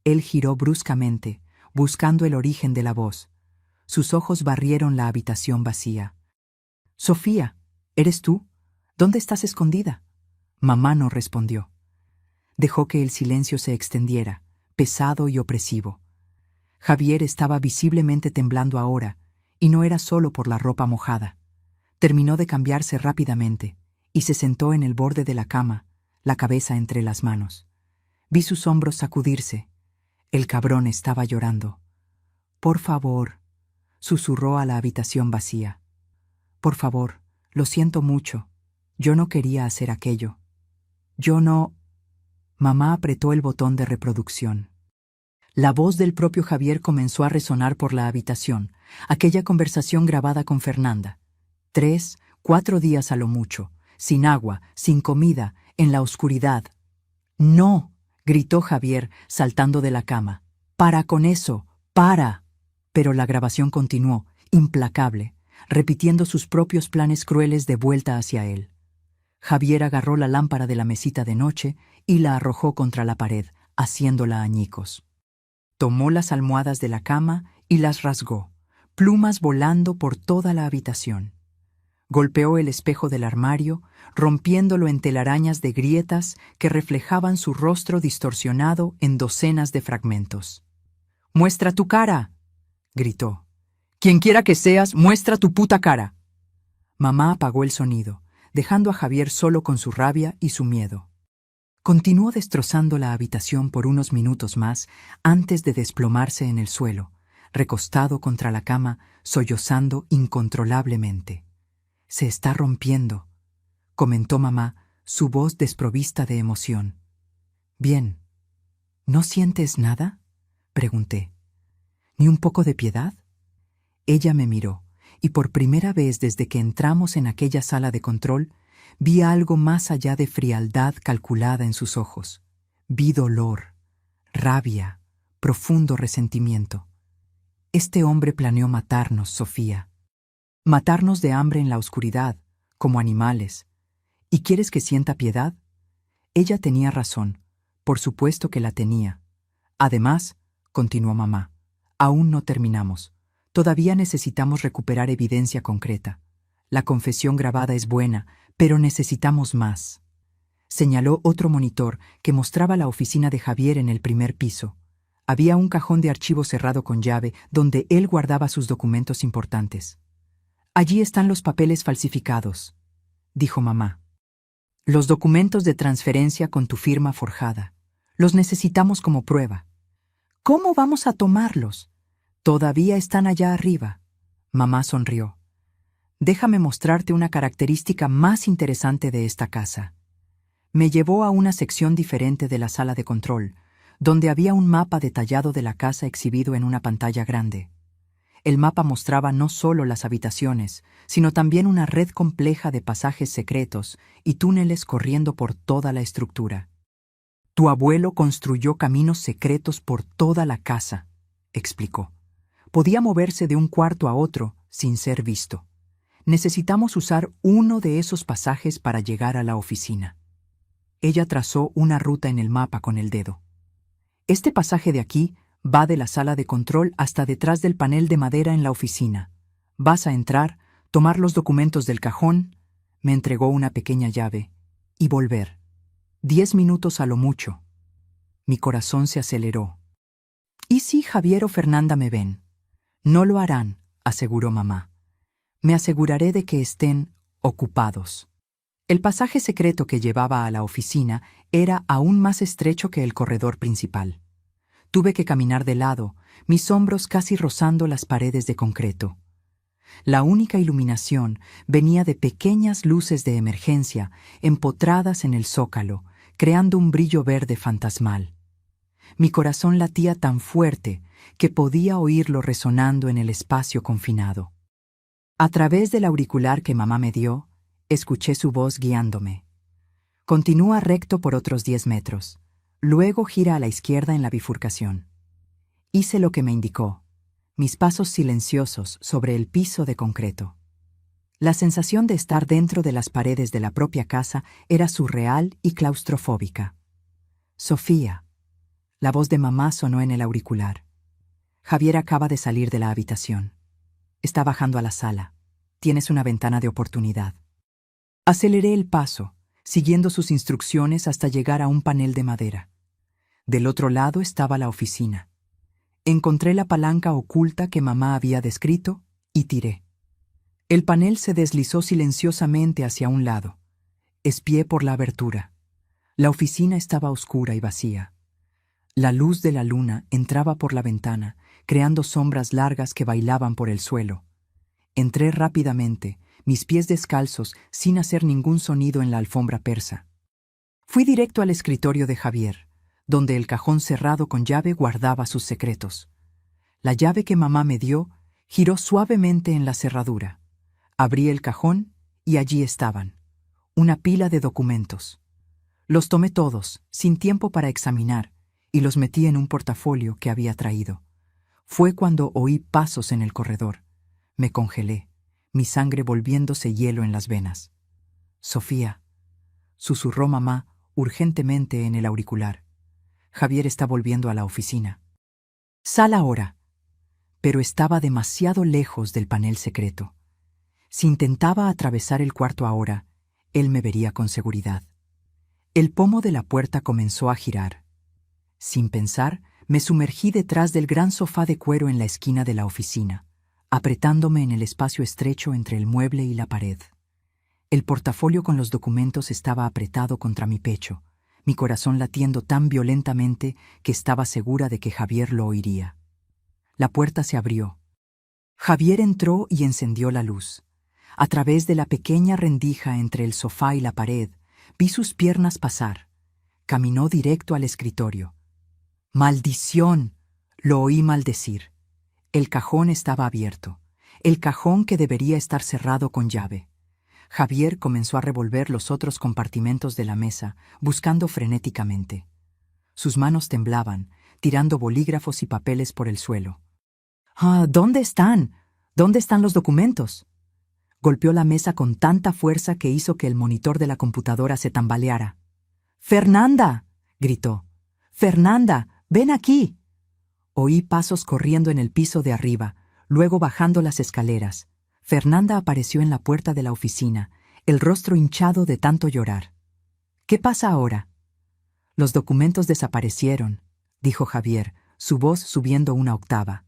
[SPEAKER 1] Él giró bruscamente, buscando el origen de la voz. Sus ojos barrieron la habitación vacía. Sofía, ¿eres tú? ¿Dónde estás escondida? Mamá no respondió. Dejó que el silencio se extendiera, pesado y opresivo. Javier estaba visiblemente temblando ahora, y no era solo por la ropa mojada. Terminó de cambiarse rápidamente, y se sentó en el borde de la cama, la cabeza entre las manos. Vi sus hombros sacudirse. El cabrón estaba llorando. Por favor, susurró a la habitación vacía. Por favor, lo siento mucho. Yo no quería hacer aquello. Yo no... Mamá apretó el botón de reproducción. La voz del propio Javier comenzó a resonar por la habitación, aquella conversación grabada con Fernanda. 3, 4 días a lo mucho, sin agua, sin comida, en la oscuridad. ¡No!, gritó Javier, saltando de la cama. ¡Para con eso! ¡Para! Pero la grabación continuó, implacable, repitiendo sus propios planes crueles de vuelta hacia él. Javier agarró la lámpara de la mesita de noche y la arrojó contra la pared, haciéndola añicos. Tomó las almohadas de la cama y las rasgó, plumas volando por toda la habitación. Golpeó el espejo del armario, rompiéndolo en telarañas de grietas que reflejaban su rostro distorsionado en docenas de fragmentos. «¡Muestra tu cara!», gritó. «Quienquiera que seas, muestra tu puta cara». Mamá apagó el sonido, dejando a Javier solo con su rabia y su miedo. Continuó destrozando la habitación por unos minutos más antes de desplomarse en el suelo, recostado contra la cama, sollozando incontrolablemente. «Se está rompiendo», comentó mamá, su voz desprovista de emoción. «Bien. ¿No sientes nada?», pregunté. «¿Ni un poco de piedad?». Ella me miró, y por primera vez desde que entramos en aquella sala de control, vi algo más allá de frialdad calculada en sus ojos. Vi dolor, rabia, profundo resentimiento. Este hombre planeó matarnos, Sofía. Matarnos de hambre en la oscuridad, como animales. ¿Y quieres que sienta piedad? Ella tenía razón, por supuesto que la tenía. Además, continuó mamá, aún no terminamos. Todavía necesitamos recuperar evidencia concreta. La confesión grabada es buena, pero necesitamos más. Señaló otro monitor que mostraba la oficina de Javier en el primer piso. Había un cajón de archivo cerrado con llave donde él guardaba sus documentos importantes. «Allí están los papeles falsificados», dijo mamá. «Los documentos de transferencia con tu firma forjada. Los necesitamos como prueba». «¿Cómo vamos a tomarlos?». «Todavía están allá arriba». Mamá sonrió. «Déjame mostrarte una característica más interesante de esta casa». Me llevó a una sección diferente de la sala de control, donde había un mapa detallado de la casa exhibido en una pantalla grande. El mapa mostraba no solo las habitaciones, sino también una red compleja de pasajes secretos y túneles corriendo por toda la estructura. «Tu abuelo construyó caminos secretos por toda la casa», explicó. «Podía moverse de un cuarto a otro sin ser visto. Necesitamos usar uno de esos pasajes para llegar a la oficina». Ella trazó una ruta en el mapa con el dedo. «Este pasaje de aquí va de la sala de control hasta detrás del panel de madera en la oficina. Vas a entrar, tomar los documentos del cajón», me entregó una pequeña llave, «y volver. 10 minutos a lo mucho». Mi corazón se aceleró. «¿Y si Javier o Fernanda me ven?». «No lo harán», aseguró mamá. «Me aseguraré de que estén ocupados». El pasaje secreto que llevaba a la oficina era aún más estrecho que el corredor principal. Tuve que caminar de lado, mis hombros casi rozando las paredes de concreto. La única iluminación venía de pequeñas luces de emergencia empotradas en el zócalo, creando un brillo verde fantasmal. Mi corazón latía tan fuerte que podía oírlo resonando en el espacio confinado. A través del auricular que mamá me dio, escuché su voz guiándome. Continúa recto por otros 10 metros. Luego gira a la izquierda en la bifurcación. Hice lo que me indicó. Mis pasos silenciosos sobre el piso de concreto. La sensación de estar dentro de las paredes de la propia casa era surreal y claustrofóbica. Sofía. La voz de mamá sonó en el auricular. Javier acaba de salir de la habitación. Está bajando a la sala. Tienes una ventana de oportunidad. Aceleré el paso, siguiendo sus instrucciones hasta llegar a un panel de madera. Del otro lado estaba la oficina. Encontré la palanca oculta que mamá había descrito y tiré. El panel se deslizó silenciosamente hacia un lado. Espié por la abertura. La oficina estaba oscura y vacía. La luz de la luna entraba por la ventana, creando sombras largas que bailaban por el suelo. Entré rápidamente, mis pies descalzos, sin hacer ningún sonido en la alfombra persa. Fui directo al escritorio de Javier, donde el cajón cerrado con llave guardaba sus secretos. La llave que mamá me dio giró suavemente en la cerradura. Abrí el cajón y allí estaban, una pila de documentos. Los tomé todos, sin tiempo para examinar, y los metí en un portafolio que había traído. Fue cuando oí pasos en el corredor. Me congelé, mi sangre volviéndose hielo en las venas. Sofía, susurró mamá urgentemente en el auricular. Javier está volviendo a la oficina. Sal ahora. Pero estaba demasiado lejos del panel secreto. Si intentaba atravesar el cuarto ahora, él me vería con seguridad. El pomo de la puerta comenzó a girar. Sin pensar, me sumergí detrás del gran sofá de cuero en la esquina de la oficina, apretándome en el espacio estrecho entre el mueble y la pared. El portafolio con los documentos estaba apretado contra mi pecho, mi corazón latiendo tan violentamente que estaba segura de que Javier lo oiría. La puerta se abrió. Javier entró y encendió la luz. A través de la pequeña rendija entre el sofá y la pared, vi sus piernas pasar. Caminó directo al escritorio. ¡Maldición! Lo oí maldecir. El cajón estaba abierto. El cajón que debería estar cerrado con llave. Javier comenzó a revolver los otros compartimentos de la mesa, buscando frenéticamente. Sus manos temblaban, tirando bolígrafos y papeles por el suelo. ¿Dónde están? ¿Dónde están los documentos? Golpeó la mesa con tanta fuerza que hizo que el monitor de la computadora se tambaleara. ¡Fernanda!, gritó. ¡Fernanda, ven aquí! Oí pasos corriendo en el piso de arriba, luego bajando las escaleras. Fernanda apareció en la puerta de la oficina, el rostro hinchado de tanto llorar. ¿Qué pasa ahora? Los documentos desaparecieron, dijo Javier, su voz subiendo una octava.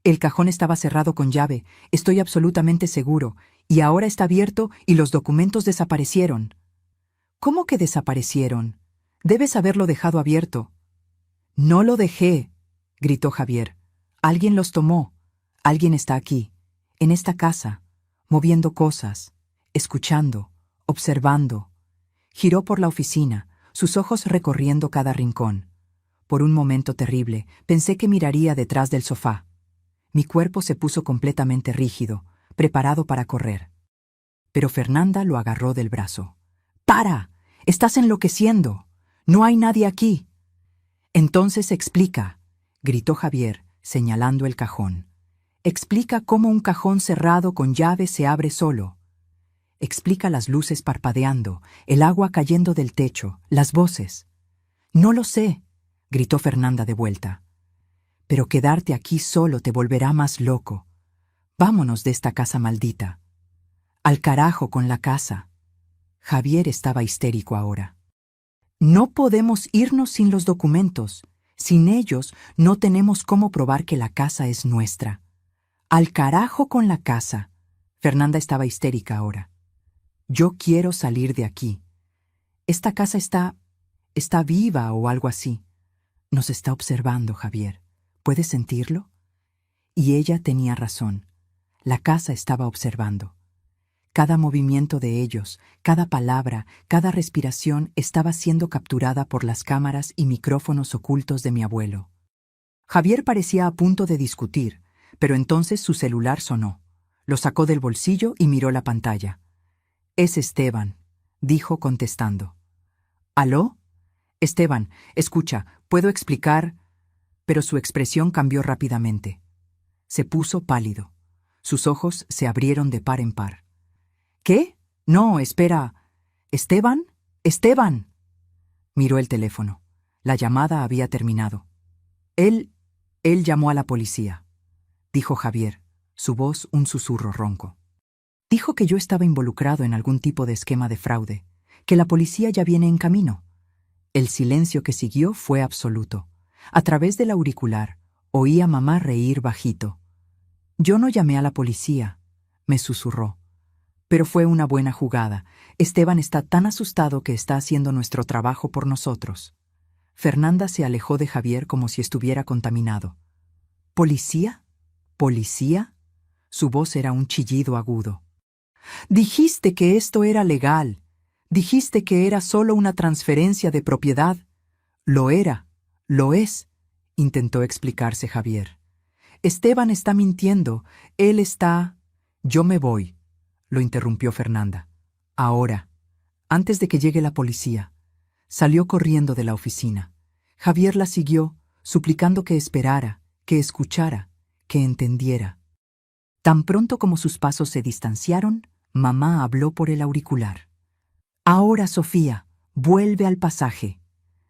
[SPEAKER 1] El cajón estaba cerrado con llave, estoy absolutamente seguro, y ahora está abierto y los documentos desaparecieron. ¿Cómo que desaparecieron? Debes haberlo dejado abierto. No lo dejé, gritó Javier. Alguien los tomó. Alguien está aquí, en esta casa, moviendo cosas, escuchando, observando. Giró por la oficina, sus ojos recorriendo cada rincón. Por un momento terrible, pensé que miraría detrás del sofá. Mi cuerpo se puso completamente rígido, preparado para correr. Pero Fernanda lo agarró del brazo. ¡Para! ¡Estás enloqueciendo! ¡No hay nadie aquí! Entonces explica, gritó Javier, señalando el cajón. Explica cómo un cajón cerrado con llave se abre solo. Explica las luces parpadeando, el agua cayendo del techo, las voces. No lo sé, gritó Fernanda de vuelta. Pero quedarte aquí solo te volverá más loco. Vámonos de esta casa maldita. Al carajo con la casa. Javier estaba histérico ahora. No podemos irnos sin los documentos. Sin ellos no tenemos cómo probar que la casa es nuestra. Al carajo con la casa. Fernanda estaba histérica ahora. Yo quiero salir de aquí. Esta casa está viva o algo así. Nos está observando, Javier. ¿Puedes sentirlo? Y ella tenía razón. La casa estaba observando. Cada movimiento de ellos, cada palabra, cada respiración estaba siendo capturada por las cámaras y micrófonos ocultos de mi abuelo. Javier parecía a punto de discutir, pero entonces su celular sonó. Lo sacó del bolsillo y miró la pantalla. Es Esteban, dijo contestando. ¿Aló? Esteban, escucha, ¿puedo explicar? Pero su expresión cambió rápidamente. Se puso pálido. Sus ojos se abrieron de par en par. ¿Qué? No, espera. ¿Esteban? ¡Esteban! Miró el teléfono. La llamada había terminado. Él llamó a la policía, dijo Javier, su voz un susurro ronco. Dijo que yo estaba involucrado en algún tipo de esquema de fraude, que la policía ya viene en camino. El silencio que siguió fue absoluto. A través del auricular, oí a mamá reír bajito. Yo no llamé a la policía, me susurró. Pero fue una buena jugada. Esteban está tan asustado que está haciendo nuestro trabajo por nosotros. Fernanda se alejó de Javier como si estuviera contaminado. ¿Policía? ¿Policía? Su voz era un chillido agudo. Dijiste que esto era legal. Dijiste que era solo una transferencia de propiedad. Lo era, lo es, intentó explicarse Javier. Esteban está mintiendo. Él está... Yo me voy, lo interrumpió Fernanda. Ahora, antes de que llegue la policía. Salió corriendo de la oficina. Javier la siguió, suplicando que esperara, que escuchara, que entendiera. Tan pronto como sus pasos se distanciaron, mamá habló por el auricular. Ahora, Sofía, vuelve al pasaje.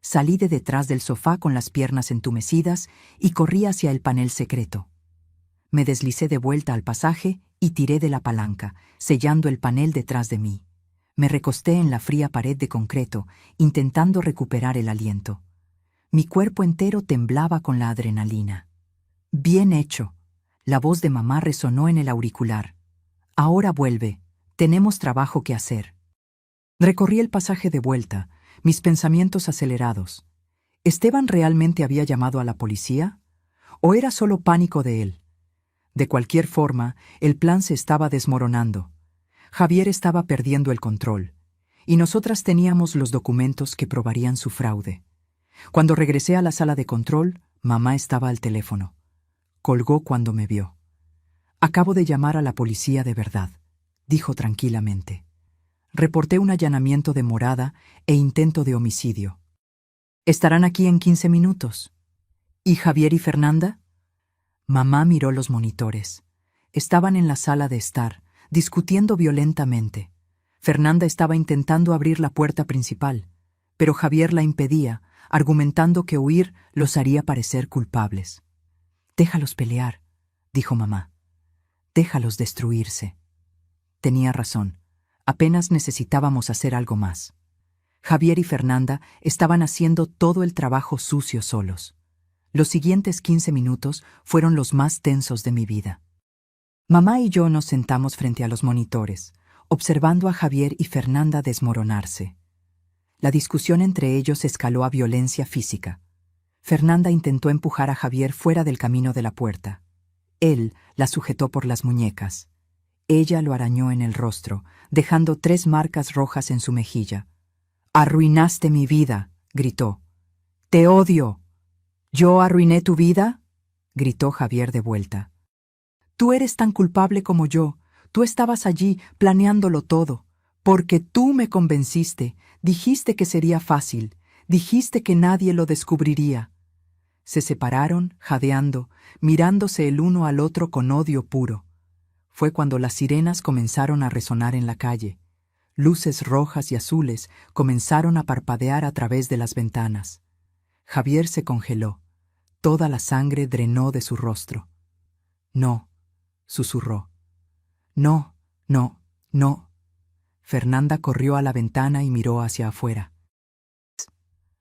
[SPEAKER 1] Salí de detrás del sofá con las piernas entumecidas y corrí hacia el panel secreto. Me deslicé de vuelta al pasaje y tiré de la palanca, sellando el panel detrás de mí. Me recosté en la fría pared de concreto, intentando recuperar el aliento. Mi cuerpo entero temblaba con la adrenalina. Bien hecho. La voz de mamá resonó en el auricular. Ahora vuelve. Tenemos trabajo que hacer. Recorrí el pasaje de vuelta, mis pensamientos acelerados. ¿Esteban realmente había llamado a la policía? ¿O era solo pánico de él? De cualquier forma, el plan se estaba desmoronando. Javier estaba perdiendo el control, y nosotras teníamos los documentos que probarían su fraude. Cuando regresé a la sala de control, mamá estaba al teléfono. Colgó cuando me vio. Acabo de llamar a la policía de verdad, dijo tranquilamente. Reporté un allanamiento de morada e intento de homicidio. Estarán aquí en 15 minutos. ¿Y Javier y Fernanda? Mamá miró los monitores. Estaban en la sala de estar, discutiendo violentamente. Fernanda estaba intentando abrir la puerta principal, pero Javier la impedía, argumentando que huir los haría parecer culpables. «Déjalos pelear», dijo mamá. «Déjalos destruirse». Tenía razón. Apenas necesitábamos hacer algo más. Javier y Fernanda estaban haciendo todo el trabajo sucio solos. Los siguientes 15 minutos fueron los más tensos de mi vida. Mamá y yo nos sentamos frente a los monitores, observando a Javier y Fernanda desmoronarse. La discusión entre ellos escaló a violencia física. Fernanda intentó empujar a Javier fuera del camino de la puerta. Él la sujetó por las muñecas. Ella lo arañó en el rostro, dejando 3 marcas rojas en su mejilla. «Arruinaste mi vida», gritó. «Te odio». «¿Yo arruiné tu vida?», gritó Javier de vuelta. «Tú eres tan culpable como yo. Tú estabas allí, planeándolo todo. Porque tú me convenciste. Dijiste que sería fácil. Dijiste que nadie lo descubriría». Se separaron, jadeando, mirándose el uno al otro con odio puro. Fue cuando las sirenas comenzaron a resonar en la calle. Luces rojas y azules comenzaron a parpadear a través de las ventanas. Javier se congeló. Toda la sangre drenó de su rostro. «No», susurró. «No, no, no». Fernanda corrió a la ventana y miró hacia afuera.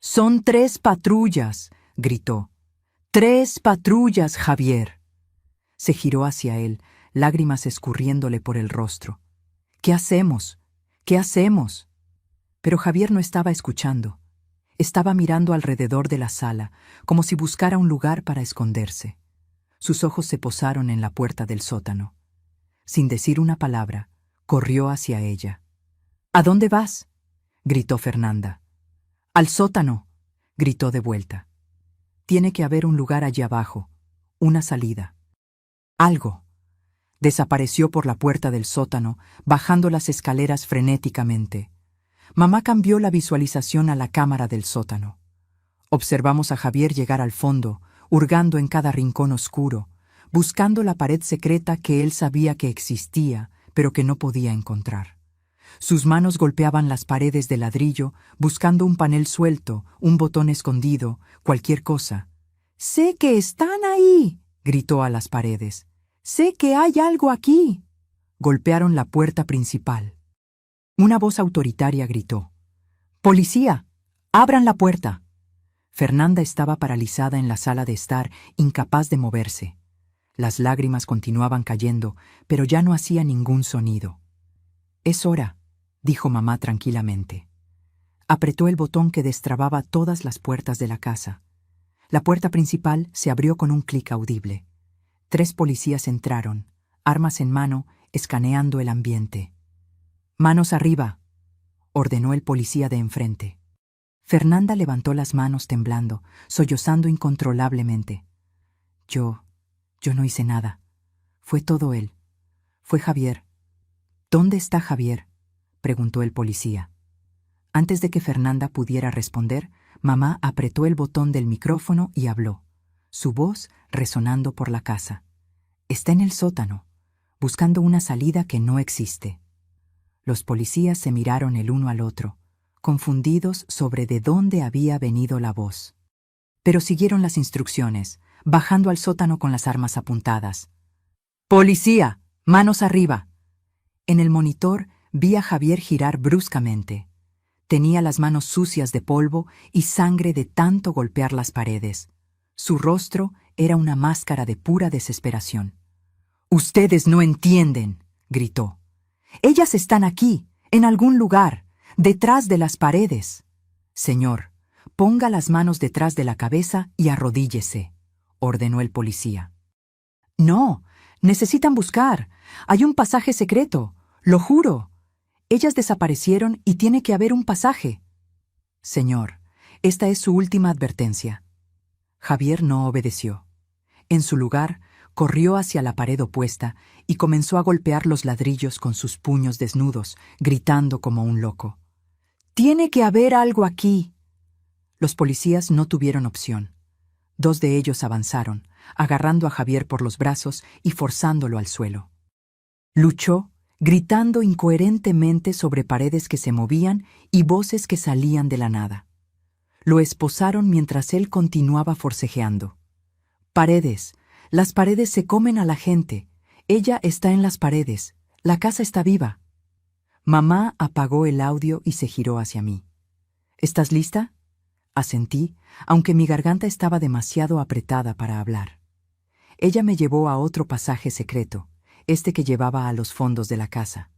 [SPEAKER 1] «Son 3 patrullas», gritó. «3 patrullas, Javier». Se giró hacia él, lágrimas escurriéndole por el rostro. «¿Qué hacemos? ¿Qué hacemos?». Pero Javier no estaba escuchando. Estaba mirando alrededor de la sala, como si buscara un lugar para esconderse. Sus ojos se posaron en la puerta del sótano. Sin decir una palabra, corrió hacia ella. «¿A dónde vas?», gritó Fernanda. «Al sótano», gritó de vuelta. «Tiene que haber un lugar allí abajo, una salida». Algo. Desapareció por la puerta del sótano, bajando las escaleras frenéticamente. Mamá cambió la visualización a la cámara del sótano. Observamos a Javier llegar al fondo, hurgando en cada rincón oscuro, buscando la pared secreta que él sabía que existía, pero que no podía encontrar. Sus manos golpeaban las paredes de ladrillo, buscando un panel suelto, un botón escondido, cualquier cosa. «¡Sé que están ahí!», gritó a las paredes. «¡Sé que hay algo aquí!». Golpearon la puerta principal. Una voz autoritaria gritó: «¡Policía! ¡Abran la puerta!». Fernanda estaba paralizada en la sala de estar, incapaz de moverse. Las lágrimas continuaban cayendo, pero ya no hacía ningún sonido. «Es hora», dijo mamá tranquilamente. Apretó el botón que destrababa todas las puertas de la casa. La puerta principal se abrió con un clic audible. 3 policías entraron, armas en mano, escaneando el ambiente. «Manos arriba», ordenó el policía de enfrente. Fernanda levantó las manos temblando, sollozando incontrolablemente. Yo no hice nada. Fue todo él. Fue Javier. «¿Dónde está Javier?», preguntó el policía. Antes de que Fernanda pudiera responder, mamá apretó el botón del micrófono y habló, su voz resonando por la casa. «Está en el sótano, buscando una salida que no existe». Los policías se miraron el uno al otro, confundidos sobre de dónde había venido la voz. Pero siguieron las instrucciones, bajando al sótano con las armas apuntadas. «¡Policía! ¡Manos arriba!». En el monitor vi a Javier girar bruscamente. Tenía las manos sucias de polvo y sangre de tanto golpear las paredes. Su rostro era una máscara de pura desesperación. «¡Ustedes no entienden!», gritó. «Ellas están aquí, en algún lugar, detrás de las paredes. Señor, ponga las manos detrás de la cabeza y arrodíllese», ordenó el policía. «No, necesitan buscar. Hay un pasaje secreto, lo juro. Ellas desaparecieron y tiene que haber un pasaje». «Señor, esta es su última advertencia». Javier no obedeció. En su lugar, corrió hacia la pared opuesta y comenzó a golpear los ladrillos con sus puños desnudos, gritando como un loco. «¡Tiene que haber algo aquí!». Los policías no tuvieron opción. 2 de ellos avanzaron, agarrando a Javier por los brazos y forzándolo al suelo. Luchó, gritando incoherentemente sobre paredes que se movían y voces que salían de la nada. Lo esposaron mientras él continuaba forcejeando. «Paredes, las paredes se comen a la gente. Ella está en las paredes. La casa está viva». Mamá apagó el audio y se giró hacia mí. «¿Estás lista?». Asentí, aunque mi garganta estaba demasiado apretada para hablar. Ella me llevó a otro pasaje secreto, este que llevaba a los fondos de la casa.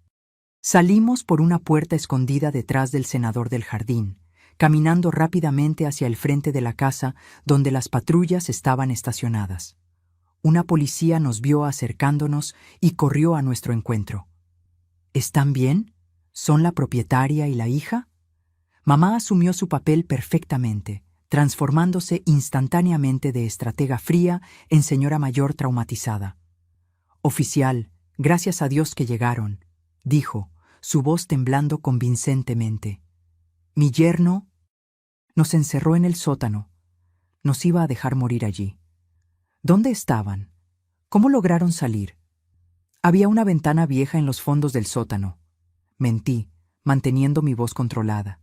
[SPEAKER 1] Salimos por una puerta escondida detrás del cenador del jardín, caminando rápidamente hacia el frente de la casa donde las patrullas estaban estacionadas. Una policía nos vio acercándonos y corrió a nuestro encuentro. «¿Están bien? ¿Son la propietaria y la hija?». Mamá asumió su papel perfectamente, transformándose instantáneamente de estratega fría en señora mayor traumatizada. «Oficial, gracias a Dios que llegaron», dijo, su voz temblando convincentemente. «Mi yerno…». Nos encerró en el sótano. Nos iba a dejar morir allí. ¿Dónde estaban? ¿Cómo lograron salir? Había una ventana vieja en los fondos del sótano. Mentí, manteniendo mi voz controlada.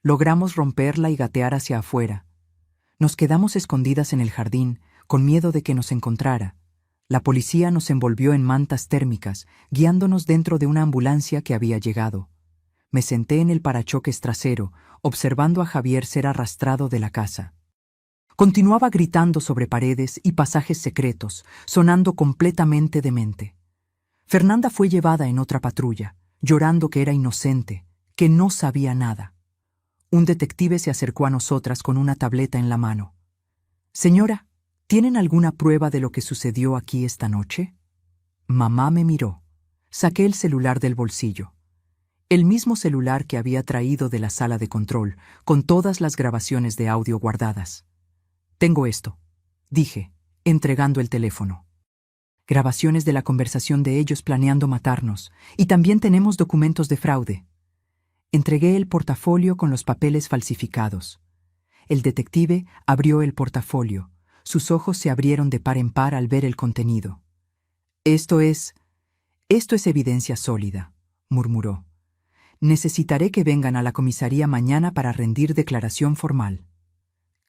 [SPEAKER 1] Logramos romperla y gatear hacia afuera. Nos quedamos escondidas en el jardín, con miedo de que nos encontrara. La policía nos envolvió en mantas térmicas, guiándonos dentro de una ambulancia que había llegado. Me senté en el parachoques trasero, observando a Javier ser arrastrado de la casa. Continuaba gritando sobre paredes y pasajes secretos, sonando completamente demente. Fernanda fue llevada en otra patrulla, llorando que era inocente, que no sabía nada. Un detective se acercó a nosotras con una tableta en la mano. «Señora, ¿tienen alguna prueba de lo que sucedió aquí esta noche?». Mamá me miró. Saqué el celular del bolsillo. El mismo celular que había traído de la sala de control, con todas las grabaciones de audio guardadas. «Tengo esto», dije, entregando el teléfono. «Grabaciones de la conversación de ellos planeando matarnos, y también tenemos documentos de fraude». Entregué el portafolio con los papeles falsificados. El detective abrió el portafolio. Sus ojos se abrieron de par en par al ver el contenido. Esto es evidencia sólida, murmuró. Necesitaré que vengan a la comisaría mañana para rendir declaración formal.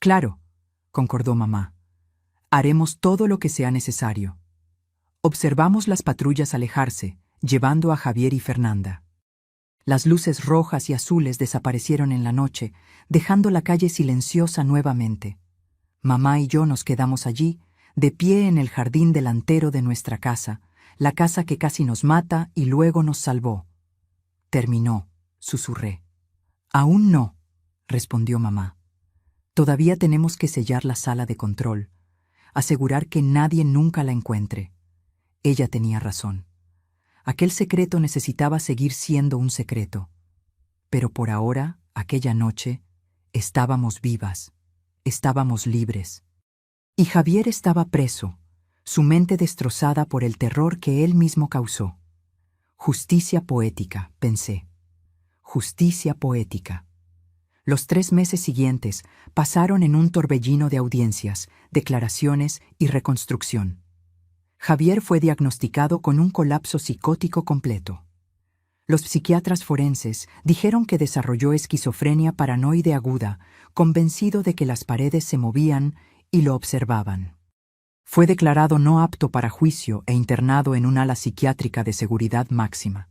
[SPEAKER 1] Claro, concordó mamá. Haremos todo lo que sea necesario. Observamos las patrullas alejarse, llevando a Javier y Fernanda. Las luces rojas y azules desaparecieron en la noche, dejando la calle silenciosa nuevamente. Mamá y yo nos quedamos allí, de pie en el jardín delantero de nuestra casa, la casa que casi nos mata y luego nos salvó. Terminó, susurré. Aún no, respondió mamá. Todavía tenemos que sellar la sala de control, asegurar que nadie nunca la encuentre. Ella tenía razón. Aquel secreto necesitaba seguir siendo un secreto. Pero por ahora, aquella noche, estábamos vivas, estábamos libres. Y Javier estaba preso, su mente destrozada por el terror que él mismo causó. Justicia poética, pensé. Justicia poética. Los 3 meses siguientes pasaron en un torbellino de audiencias, declaraciones y reconstrucción. Javier fue diagnosticado con un colapso psicótico completo. Los psiquiatras forenses dijeron que desarrolló esquizofrenia paranoide aguda, convencido de que las paredes se movían y lo observaban. Fue declarado no apto para juicio e internado en un ala psiquiátrica de seguridad máxima.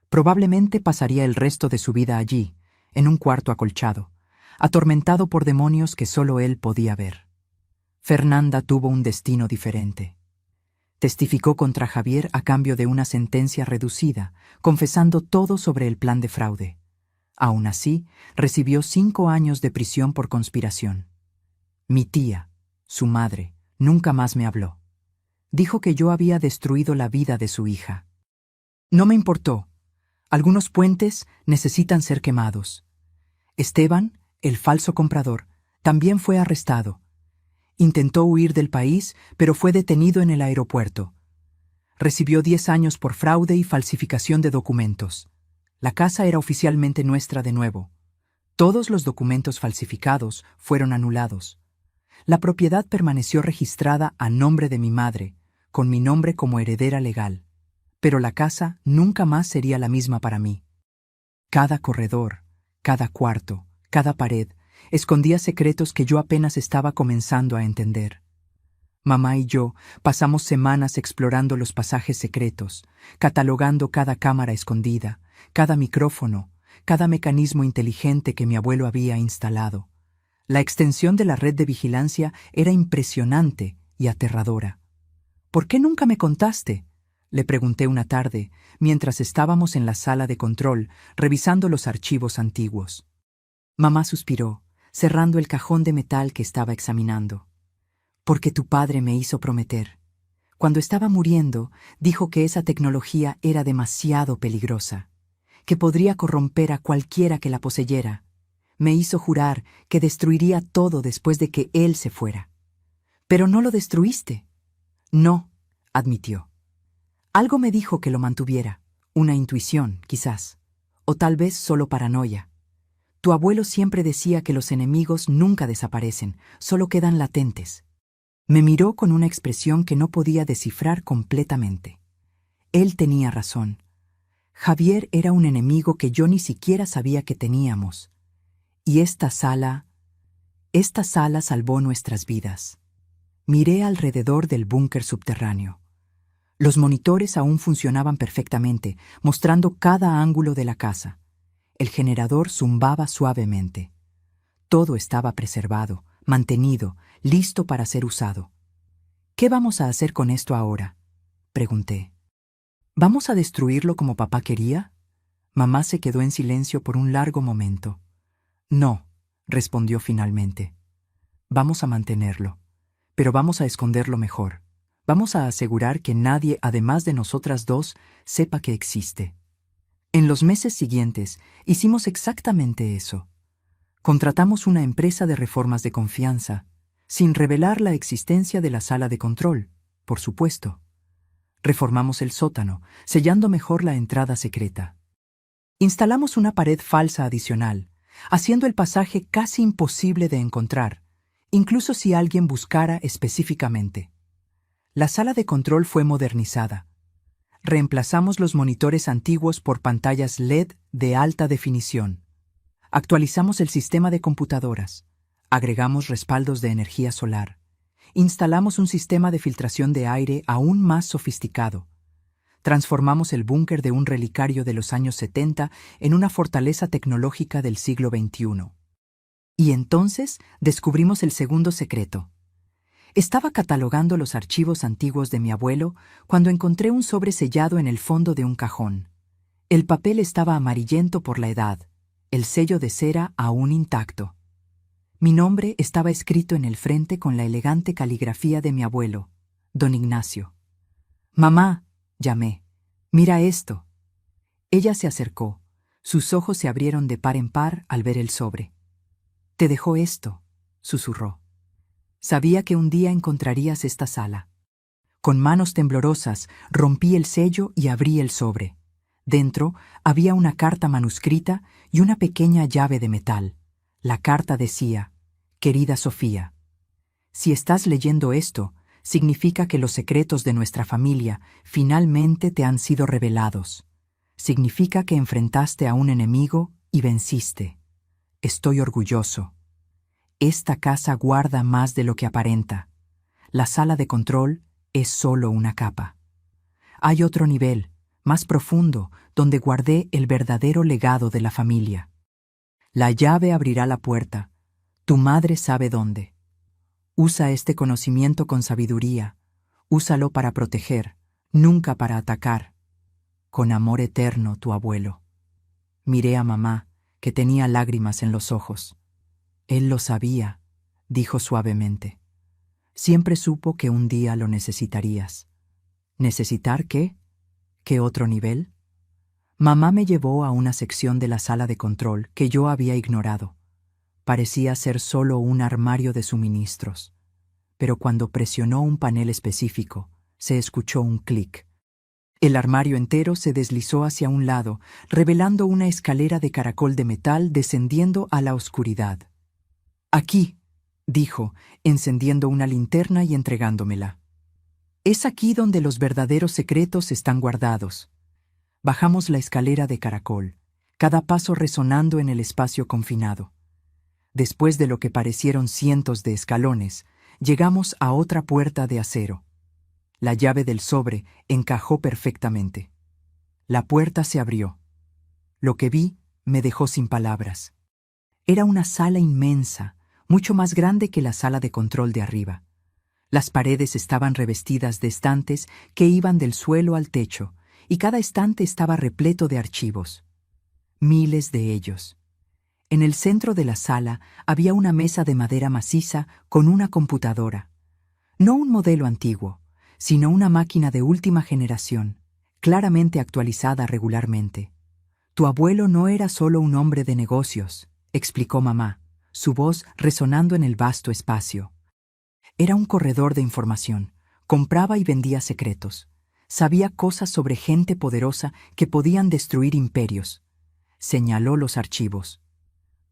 [SPEAKER 1] Probablemente pasaría el resto de su vida allí, en un cuarto acolchado, atormentado por demonios que solo él podía ver. Fernanda tuvo un destino diferente. Testificó contra Javier a cambio de una sentencia reducida, confesando todo sobre el plan de fraude. Aún así, recibió 5 años de prisión por conspiración. Mi tía, su madre, nunca más me habló. Dijo que yo había destruido la vida de su hija. No me importó. Algunos puentes necesitan ser quemados. Esteban, el falso comprador, también fue arrestado. Intentó huir del país, pero fue detenido en el aeropuerto. Recibió 10 años por fraude y falsificación de documentos. La casa era oficialmente nuestra de nuevo. Todos los documentos falsificados fueron anulados. La propiedad permaneció registrada a nombre de mi madre, con mi nombre como heredera legal. Pero la casa nunca más sería la misma para mí. Cada corredor, cada cuarto, cada pared, escondía secretos que yo apenas estaba comenzando a entender. Mamá y yo pasamos semanas explorando los pasajes secretos, catalogando cada cámara escondida, cada micrófono, cada mecanismo inteligente que mi abuelo había instalado. La extensión de la red de vigilancia era impresionante y aterradora. ¿Por qué nunca me contaste?, le pregunté una tarde, mientras estábamos en la sala de control, revisando los archivos antiguos. Mamá suspiró, cerrando el cajón de metal que estaba examinando. Porque tu padre me hizo prometer. Cuando estaba muriendo, dijo que esa tecnología era demasiado peligrosa, que podría corromper a cualquiera que la poseyera. Me hizo jurar que destruiría todo después de que él se fuera. Pero no lo destruiste. No, admitió. Algo me dijo que lo mantuviera, una intuición, quizás, o tal vez solo paranoia. Tu abuelo siempre decía que los enemigos nunca desaparecen, solo quedan latentes. Me miró con una expresión que no podía descifrar completamente. Él tenía razón. Javier era un enemigo que yo ni siquiera sabía que teníamos. Y esta sala salvó nuestras vidas. Miré alrededor del búnker subterráneo. Los monitores aún funcionaban perfectamente, mostrando cada ángulo de la casa. El generador zumbaba suavemente. Todo estaba preservado, mantenido, listo para ser usado. ¿Qué vamos a hacer con esto ahora?, pregunté. ¿Vamos a destruirlo como papá quería? Mamá se quedó en silencio por un largo momento. No, respondió finalmente. Vamos a mantenerlo, pero vamos a esconderlo mejor. Vamos a asegurar que nadie, además de nosotras dos, sepa que existe. En los meses siguientes, hicimos exactamente eso. Contratamos una empresa de reformas de confianza, sin revelar la existencia de la sala de control, por supuesto. Reformamos el sótano, sellando mejor la entrada secreta. Instalamos una pared falsa adicional, haciendo el pasaje casi imposible de encontrar, incluso si alguien buscara específicamente. La sala de control fue modernizada. Reemplazamos los monitores antiguos por pantallas LED de alta definición. Actualizamos el sistema de computadoras. Agregamos respaldos de energía solar. Instalamos un sistema de filtración de aire aún más sofisticado. Transformamos el búnker de un relicario de los años 70 en una fortaleza tecnológica del siglo XXI. Y entonces descubrimos el segundo secreto. Estaba catalogando los archivos antiguos de mi abuelo cuando encontré un sobre sellado en el fondo de un cajón. El papel estaba amarillento por la edad, el sello de cera aún intacto. Mi nombre estaba escrito en el frente con la elegante caligrafía de mi abuelo, don Ignacio. «Mamá», llamé, «mira esto». Ella se acercó. Sus ojos se abrieron de par en par al ver el sobre. «Te dejó esto», susurró. «Sabía que un día encontrarías esta sala». Con manos temblorosas rompí el sello y abrí el sobre. Dentro había una carta manuscrita y una pequeña llave de metal. La carta decía: «Querida Sofía, si estás leyendo esto, significa que los secretos de nuestra familia finalmente te han sido revelados. Significa que enfrentaste a un enemigo y venciste. Estoy orgulloso. Esta casa guarda más de lo que aparenta. La sala de control es solo una capa. Hay otro nivel, más profundo, donde guardé el verdadero legado de la familia. La llave abrirá la puerta. Tu madre sabe dónde. Usa este conocimiento con sabiduría. Úsalo para proteger, nunca para atacar. Con amor eterno, tu abuelo». Miré a mamá, que tenía lágrimas en los ojos. «Él lo sabía», dijo suavemente. «Siempre supo que un día lo necesitarías». ¿Necesitar qué? ¿Qué otro nivel? Mamá me llevó a una sección de la sala de control que yo había ignorado. Parecía ser solo un armario de suministros. Pero cuando presionó un panel específico, se escuchó un clic. El armario entero se deslizó hacia un lado, revelando una escalera de caracol de metal descendiendo a la oscuridad. «Aquí», dijo, encendiendo una linterna y entregándomela. «Es aquí donde los verdaderos secretos están guardados». Bajamos la escalera de caracol, cada paso resonando en el espacio confinado. Después de lo que parecieron cientos de escalones, llegamos a otra puerta de acero. La llave del sobre encajó perfectamente. La puerta se abrió. Lo que vi me dejó sin palabras. Era una sala inmensa, mucho más grande que la sala de control de arriba. Las paredes estaban revestidas de estantes que iban del suelo al techo, y cada estante estaba repleto de archivos. Miles de ellos. En el centro de la sala había una mesa de madera maciza con una computadora. No un modelo antiguo, sino una máquina de última generación, claramente actualizada regularmente. «Tu abuelo no era solo un hombre de negocios», explicó mamá, su voz resonando en el vasto espacio. «Era un corredor de información. Compraba y vendía secretos. Sabía cosas sobre gente poderosa que podían destruir imperios». Señaló los archivos.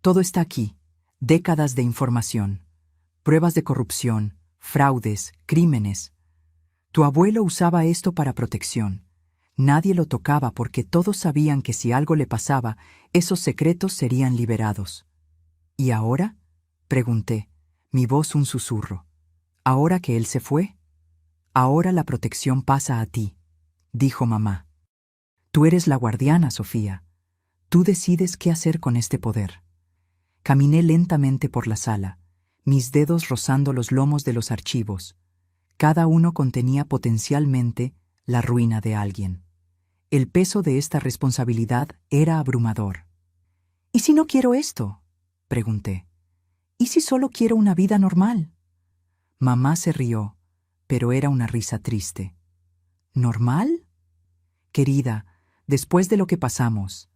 [SPEAKER 1] «Todo está aquí. Décadas de información. Pruebas de corrupción, fraudes, crímenes. Tu abuelo usaba esto para protección. Nadie lo tocaba porque todos sabían que si algo le pasaba, esos secretos serían liberados». «¿Y ahora?», pregunté, mi voz un susurro. «¿Ahora que él se fue? Ahora la protección pasa a ti», dijo mamá. «Tú eres la guardiana, Sofía. Tú decides qué hacer con este poder». Caminé lentamente por la sala, mis dedos rozando los lomos de los archivos. Cada uno contenía potencialmente la ruina de alguien. El peso de esta responsabilidad era abrumador. «¿Y si no quiero esto?», pregunté. «¿Y si solo quiero una vida normal?». Mamá se rió, pero era una risa triste. «¿Normal? Querida, después de lo que pasamos,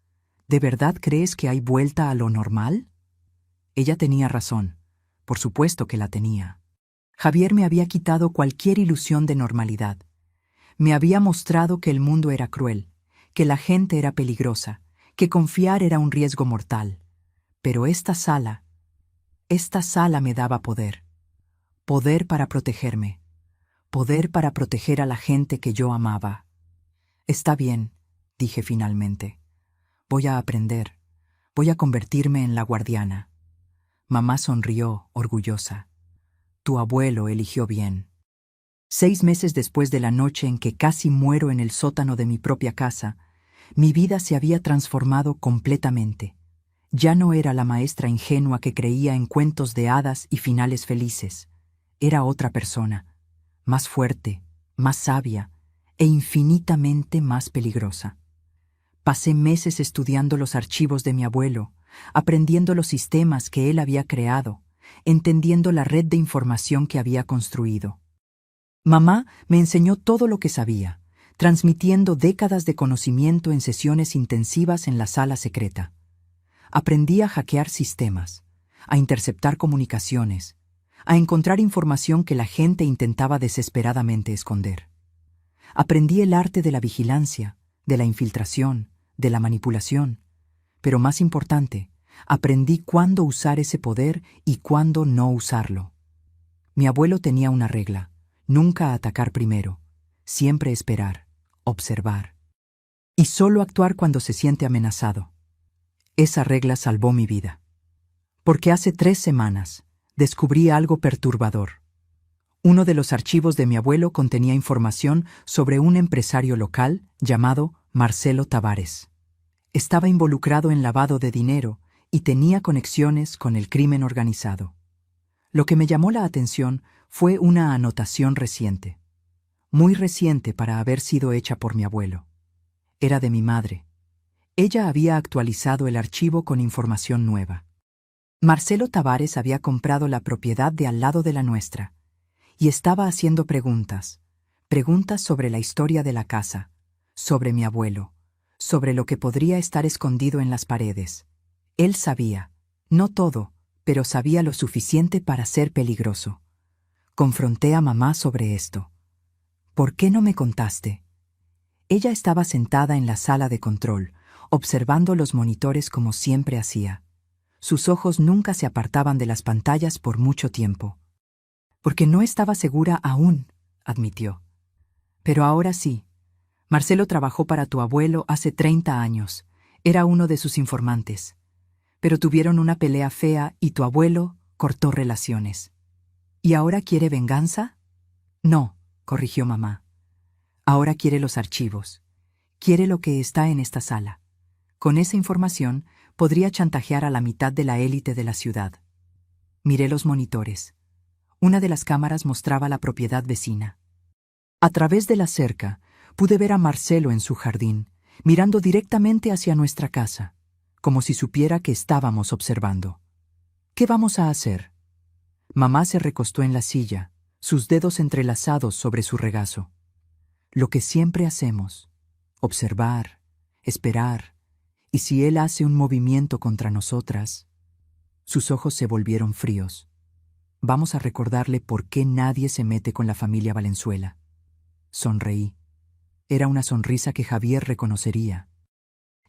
[SPEAKER 1] ¿de verdad crees que hay vuelta a lo normal?». Ella tenía razón. Por supuesto que la tenía. Javier me había quitado cualquier ilusión de normalidad. Me había mostrado que el mundo era cruel, que la gente era peligrosa, que confiar era un riesgo mortal. Pero esta sala me daba poder. Poder para protegerme. Poder para proteger a la gente que yo amaba. Está bien, dije finalmente. Voy a aprender. Voy a convertirme en la guardiana. Mamá sonrió, orgullosa. Tu abuelo eligió bien. 6 meses después de la noche en que casi muero en el sótano de mi propia casa, mi vida se había transformado completamente. Ya no era la maestra ingenua que creía en cuentos de hadas y finales felices. Era otra persona, más fuerte, más sabia e infinitamente más peligrosa. Pasé meses estudiando los archivos de mi abuelo, aprendiendo los sistemas que él había creado, entendiendo la red de información que había construido. Mamá me enseñó todo lo que sabía, transmitiendo décadas de conocimiento en sesiones intensivas en la sala secreta. Aprendí a hackear sistemas, a interceptar comunicaciones, a encontrar información que la gente intentaba desesperadamente esconder. Aprendí el arte de la vigilancia, de la infiltración, de la manipulación, pero más importante, aprendí cuándo usar ese poder y cuándo no usarlo. Mi abuelo tenía una regla: nunca atacar primero, siempre esperar, observar, y solo actuar cuando se siente amenazado. Esa regla salvó mi vida. Porque hace 3 semanas descubrí algo perturbador. Uno de los archivos de mi abuelo contenía información sobre un empresario local llamado Marcelo Tavares. Estaba involucrado en lavado de dinero y tenía conexiones con el crimen organizado. Lo que me llamó la atención fue una anotación reciente, muy reciente para haber sido hecha por mi abuelo. Era de mi madre. Ella había actualizado el archivo con información nueva. Marcelo Tavares había comprado la propiedad de al lado de la nuestra y estaba haciendo preguntas sobre la historia de la casa, sobre mi abuelo, sobre lo que podría estar escondido en las paredes. Él sabía, no todo, pero sabía lo suficiente para ser peligroso. Confronté a mamá sobre esto. ¿Por qué no me contaste? Ella estaba sentada en la sala de control, observando los monitores como siempre hacía. Sus ojos nunca se apartaban de las pantallas por mucho tiempo. Porque no estaba segura aún, admitió. Pero ahora sí. Marcelo trabajó para tu abuelo hace 30 años. Era uno de sus informantes. Pero tuvieron una pelea fea y tu abuelo cortó relaciones. ¿Y ahora quiere venganza? No, corrigió mamá. Ahora quiere los archivos. Quiere lo que está en esta sala. Con esa información podría chantajear a la mitad de la élite de la ciudad. Miré los monitores. Una de las cámaras mostraba la propiedad vecina. A través de la cerca pude ver a Marcelo en su jardín, mirando directamente hacia nuestra casa, como si supiera que estábamos observando. ¿Qué vamos a hacer? Mamá se recostó en la silla, sus dedos entrelazados sobre su regazo. Lo que siempre hacemos: observar, esperar, y si él hace un movimiento contra nosotras. Sus ojos se volvieron fríos. Vamos a recordarle por qué nadie se mete con la familia Valenzuela. Sonreí. Era una sonrisa que Javier reconocería.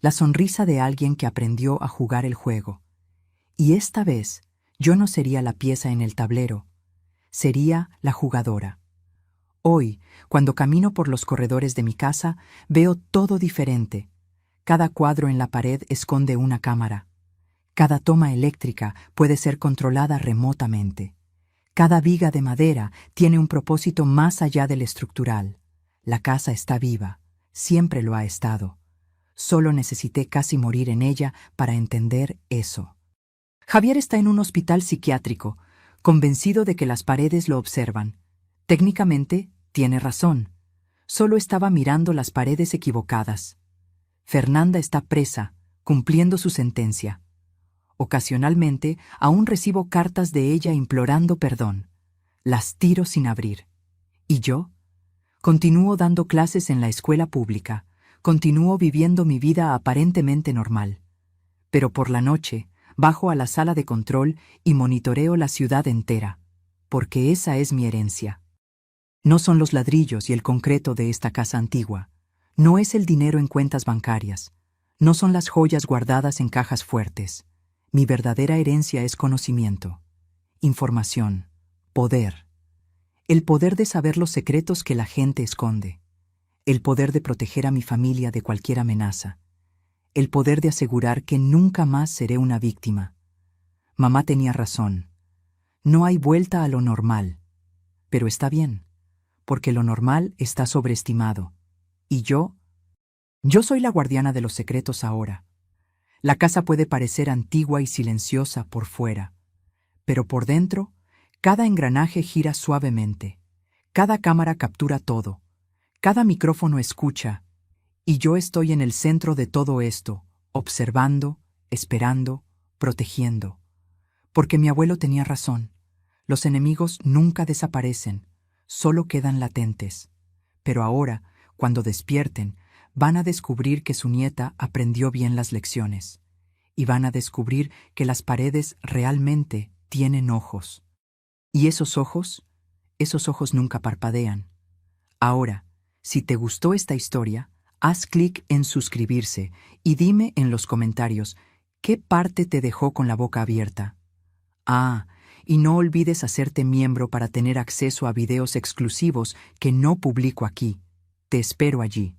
[SPEAKER 1] La sonrisa de alguien que aprendió a jugar el juego. Y esta vez yo no sería la pieza en el tablero, sería la jugadora. Hoy, cuando camino por los corredores de mi casa, veo todo diferente. Cada cuadro en la pared esconde una cámara. Cada toma eléctrica puede ser controlada remotamente. Cada viga de madera tiene un propósito más allá del estructural. La casa está viva, siempre lo ha estado. Solo necesité casi morir en ella para entender eso. Javier está en un hospital psiquiátrico, convencido de que las paredes lo observan. Técnicamente, tiene razón. Solo estaba mirando las paredes equivocadas. Fernanda está presa, cumpliendo su sentencia. Ocasionalmente, aún recibo cartas de ella implorando perdón. Las tiro sin abrir. ¿Y yo? Continúo dando clases en la escuela pública. Continúo viviendo mi vida aparentemente normal. Pero por la noche, bajo a la sala de control y monitoreo la ciudad entera. Porque esa es mi herencia. No son los ladrillos y el concreto de esta casa antigua. No es el dinero en cuentas bancarias. No son las joyas guardadas en cajas fuertes. Mi verdadera herencia es conocimiento, información, poder. El poder de saber los secretos que la gente esconde. El poder de proteger a mi familia de cualquier amenaza. El poder de asegurar que nunca más seré una víctima. Mamá tenía razón. No hay vuelta a lo normal. Pero está bien, porque lo normal está sobreestimado. Y yo soy la guardiana de los secretos ahora. La casa puede parecer antigua y silenciosa por fuera, pero por dentro, cada engranaje gira suavemente, cada cámara captura todo, cada micrófono escucha, y yo estoy en el centro de todo esto, observando, esperando, protegiendo. Porque mi abuelo tenía razón. Los enemigos nunca desaparecen, solo quedan latentes. Pero ahora, cuando despierten, van a descubrir que su nieta aprendió bien las lecciones. Y van a descubrir que las paredes realmente tienen ojos. ¿Y esos ojos nunca parpadean. Ahora, si te gustó esta historia, haz clic en suscribirse y dime en los comentarios qué parte te dejó con la boca abierta. Ah, y no olvides hacerte miembro para tener acceso a videos exclusivos que no publico aquí. Te espero allí.